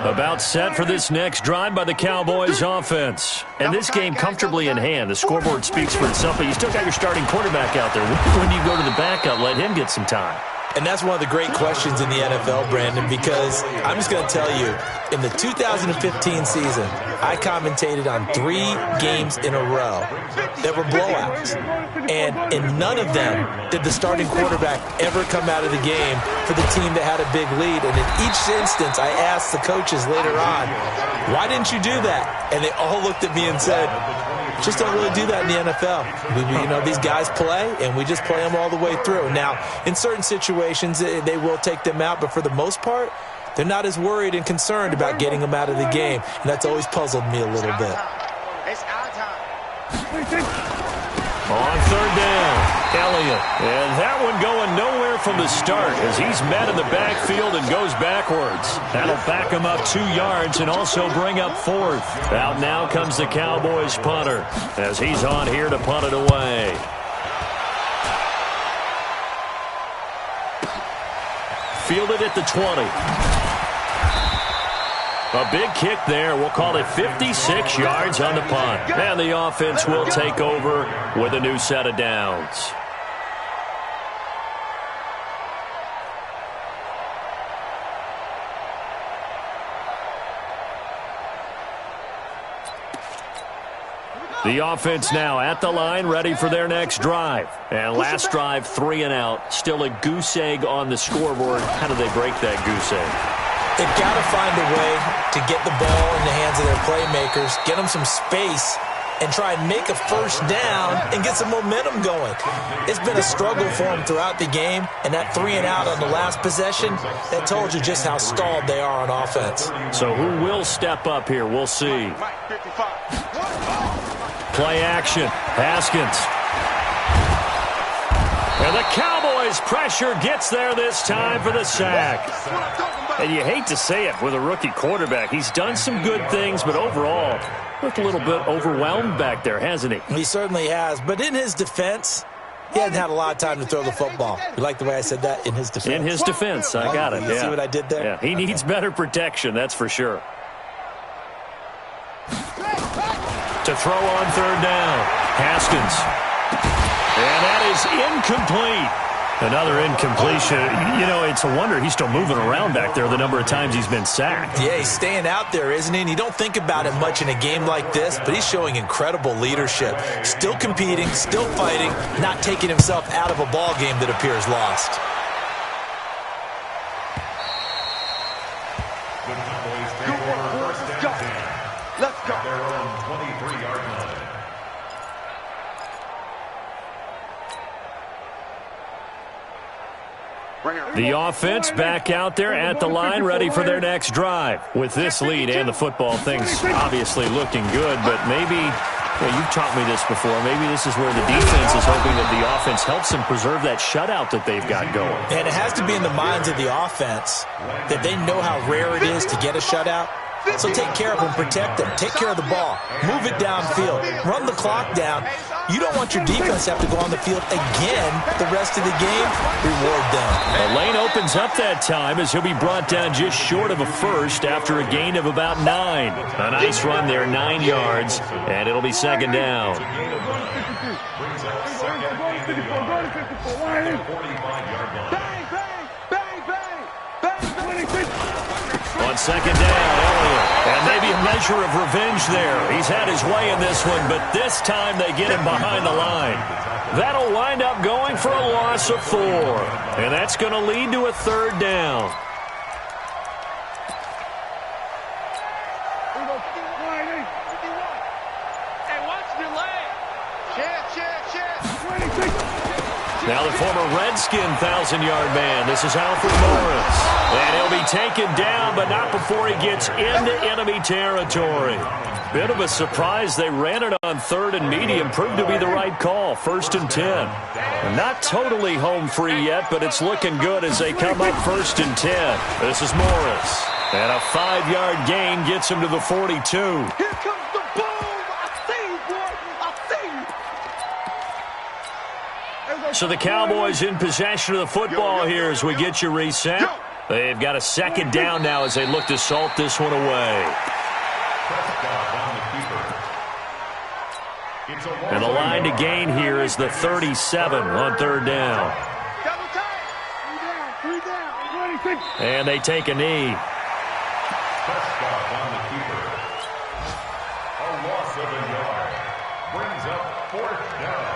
About set for this next drive by the Cowboys offense. And this game comfortably in hand. The scoreboard speaks for itself, but you still got your starting quarterback out there. When do you go to the backup, let him get some time? And that's one of the great questions in the NFL, Brandon, because I'm just going to tell you, in the 2015 season, I commentated on 3 games in a row that were blowouts. And in none of them did the starting quarterback ever come out of the game for the team that had a big lead. And in each instance, I asked the coaches later on, why didn't you do that? And they all looked at me and said, just don't really do that in the NFL. These guys play, and we just play them all the way through. Now, in certain situations, they will take them out, but for the most part, they're not as worried and concerned about getting them out of the game, and that's always puzzled me a little bit. It's our time. On third down, Elliott. And that one going nowhere from the start as he's met in the backfield and goes backwards. That'll back him up 2 yards and also bring up fourth. Out now comes the Cowboys punter as he's on here to punt it away. Fielded at the 20. A big kick there. We'll call it 56 yards on the punt. And the offense will take over with a new set of downs. The offense now at the line, ready for their next drive. And last drive, 3 and out. Still a goose egg on the scoreboard. How do they break that goose egg? They've got to find a way to get the ball in the hands of their playmakers, get them some space, and try and make a first down and get some momentum going. It's been a struggle for them throughout the game, and that 3 and out on the last possession, that told you just how stalled they are on offense. So who will step up here? We'll see. Play action. Haskins. And the Cowboys' pressure gets there this time for the sack. And you hate to say it with a rookie quarterback. He's done some good things, but overall, looked a little bit overwhelmed back there, hasn't he? He certainly has. But in his defense, he hasn't had a lot of time to throw the football. You like the way I said that? In his defense. In his defense. I got it. You see what I did there? Yeah, he needs better protection, that's for sure. To throw on third down. Haskins. And that is incomplete. Another incompletion. You know, it's a wonder he's still moving around back there the number of times he's been sacked. Yeah, he's staying out there, isn't he? And you don't think about it much in a game like this, but he's showing incredible leadership. Still competing, still fighting, not taking himself out of a ball game that appears lost. The Cowboys take over first down 10. Let's go. Their own 23-yard line. The offense back out there at the line, ready for their next drive. With this lead and the football, things obviously looking good, but maybe, you've taught me this before, maybe this is where the defense is hoping that the offense helps them preserve that shutout that they've got going. And it has to be in the minds of the offense that they know how rare it is to get a shutout. So take care of them, protect them, take care of the ball, move it downfield, run the clock down. You don't want your defense to have to go on the field again the rest of the game. Reward them. A lane opens up that time as he'll be brought down just short of a first after a gain of about 9. A nice run there, 9 yards, and it'll be second down. On second down, Elliott. And maybe a measure of revenge there. He's had his way in this one, but this time they get him behind the line. That'll wind up going for a loss of 4. And that's going to lead to a third down. Now the former Redskin 1,000-yard man. This is Alfred Morris. And he'll be taken down, but not before he gets into enemy territory. Bit of a surprise. They ran it on third and medium. Proved to be the right call. 1st and 10. Not totally home free yet, but it's looking good as they come up 1st and 10. This is Morris. And a 5-yard gain gets him to the 42. Here comes the boom. I see you, boy. I see you. So the Cowboys in possession of the football here as we get you reset. They've got a second down now as they look to salt this one away. And the line to gain here is the 37 on third down. And they take a knee. On the keeper. A loss of a yard. Brings up 4th down.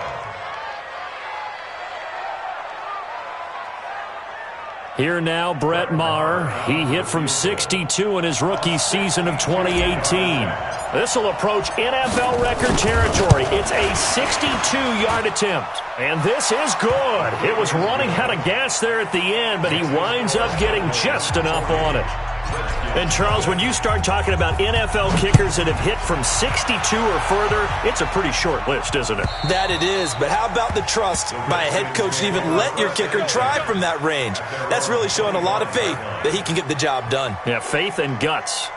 Here now, Brett Maher. He hit from 62 in his rookie season of 2018. This will approach NFL record territory. It's a 62-yard attempt. And this is good. It was running out of gas there at the end, but he winds up getting just enough on it. And, Charles, when you start talking about NFL kickers that have hit from 62 or further, it's a pretty short list, isn't it? That it is, but how about the trust by a head coach to even let your kicker try from that range? That's really showing a lot of faith that he can get the job done. Yeah, faith and guts.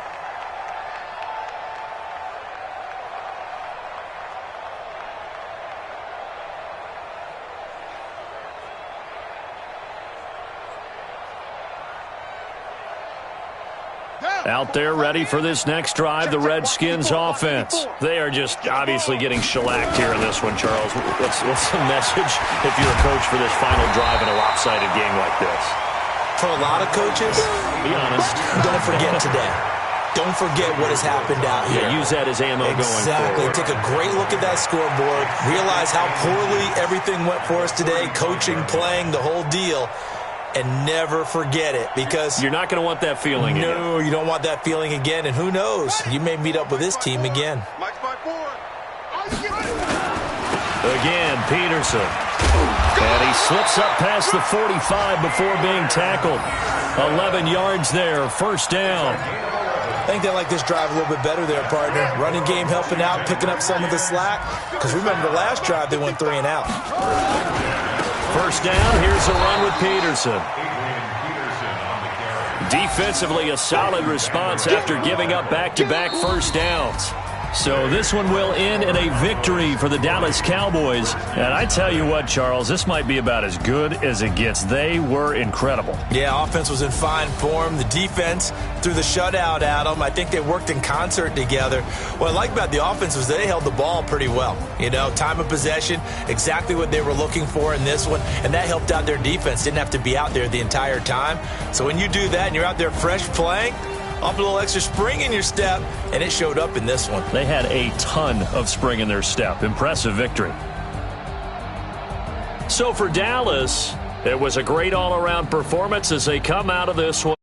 Out there ready for this next drive, the Redskins offense. They are just obviously getting shellacked here in this one, Charles. What's the message if you're a coach for this final drive in a lopsided game like this? For a lot of coaches, be honest, don't forget today. Don't forget what has happened out here. Yeah, use that as ammo going forward. Take a great look at that scoreboard. Realize how poorly everything went for us today, coaching, playing, the whole deal. And never forget it, because you're not going to want that feeling again. No, you don't want that feeling again. And who knows? You may meet up with this team again. Again, Peterson. And he slips up past the 45 before being tackled. 11 yards there, first down. I think they like this drive a little bit better there, partner. Running game helping out, picking up some of the slack. Because remember, the last drive they went 3 and out. First down, here's a run with Peterson. Defensively, a solid response after giving up back-to-back first downs. So this one will end in a victory for the Dallas Cowboys. And I tell you what, Charles, this might be about as good as it gets. They were incredible. Yeah, offense was in fine form. The defense threw the shutout at them. I think they worked in concert together. What I like about the offense was they held the ball pretty well. You know, time of possession, exactly what they were looking for in this one. And that helped out their defense. Didn't have to be out there the entire time. So when you do that and you're out there fresh playing, up a little extra spring in your step, and it showed up in this one. They had a ton of spring in their step. Impressive victory. So for Dallas, it was a great all-around performance as they come out of this one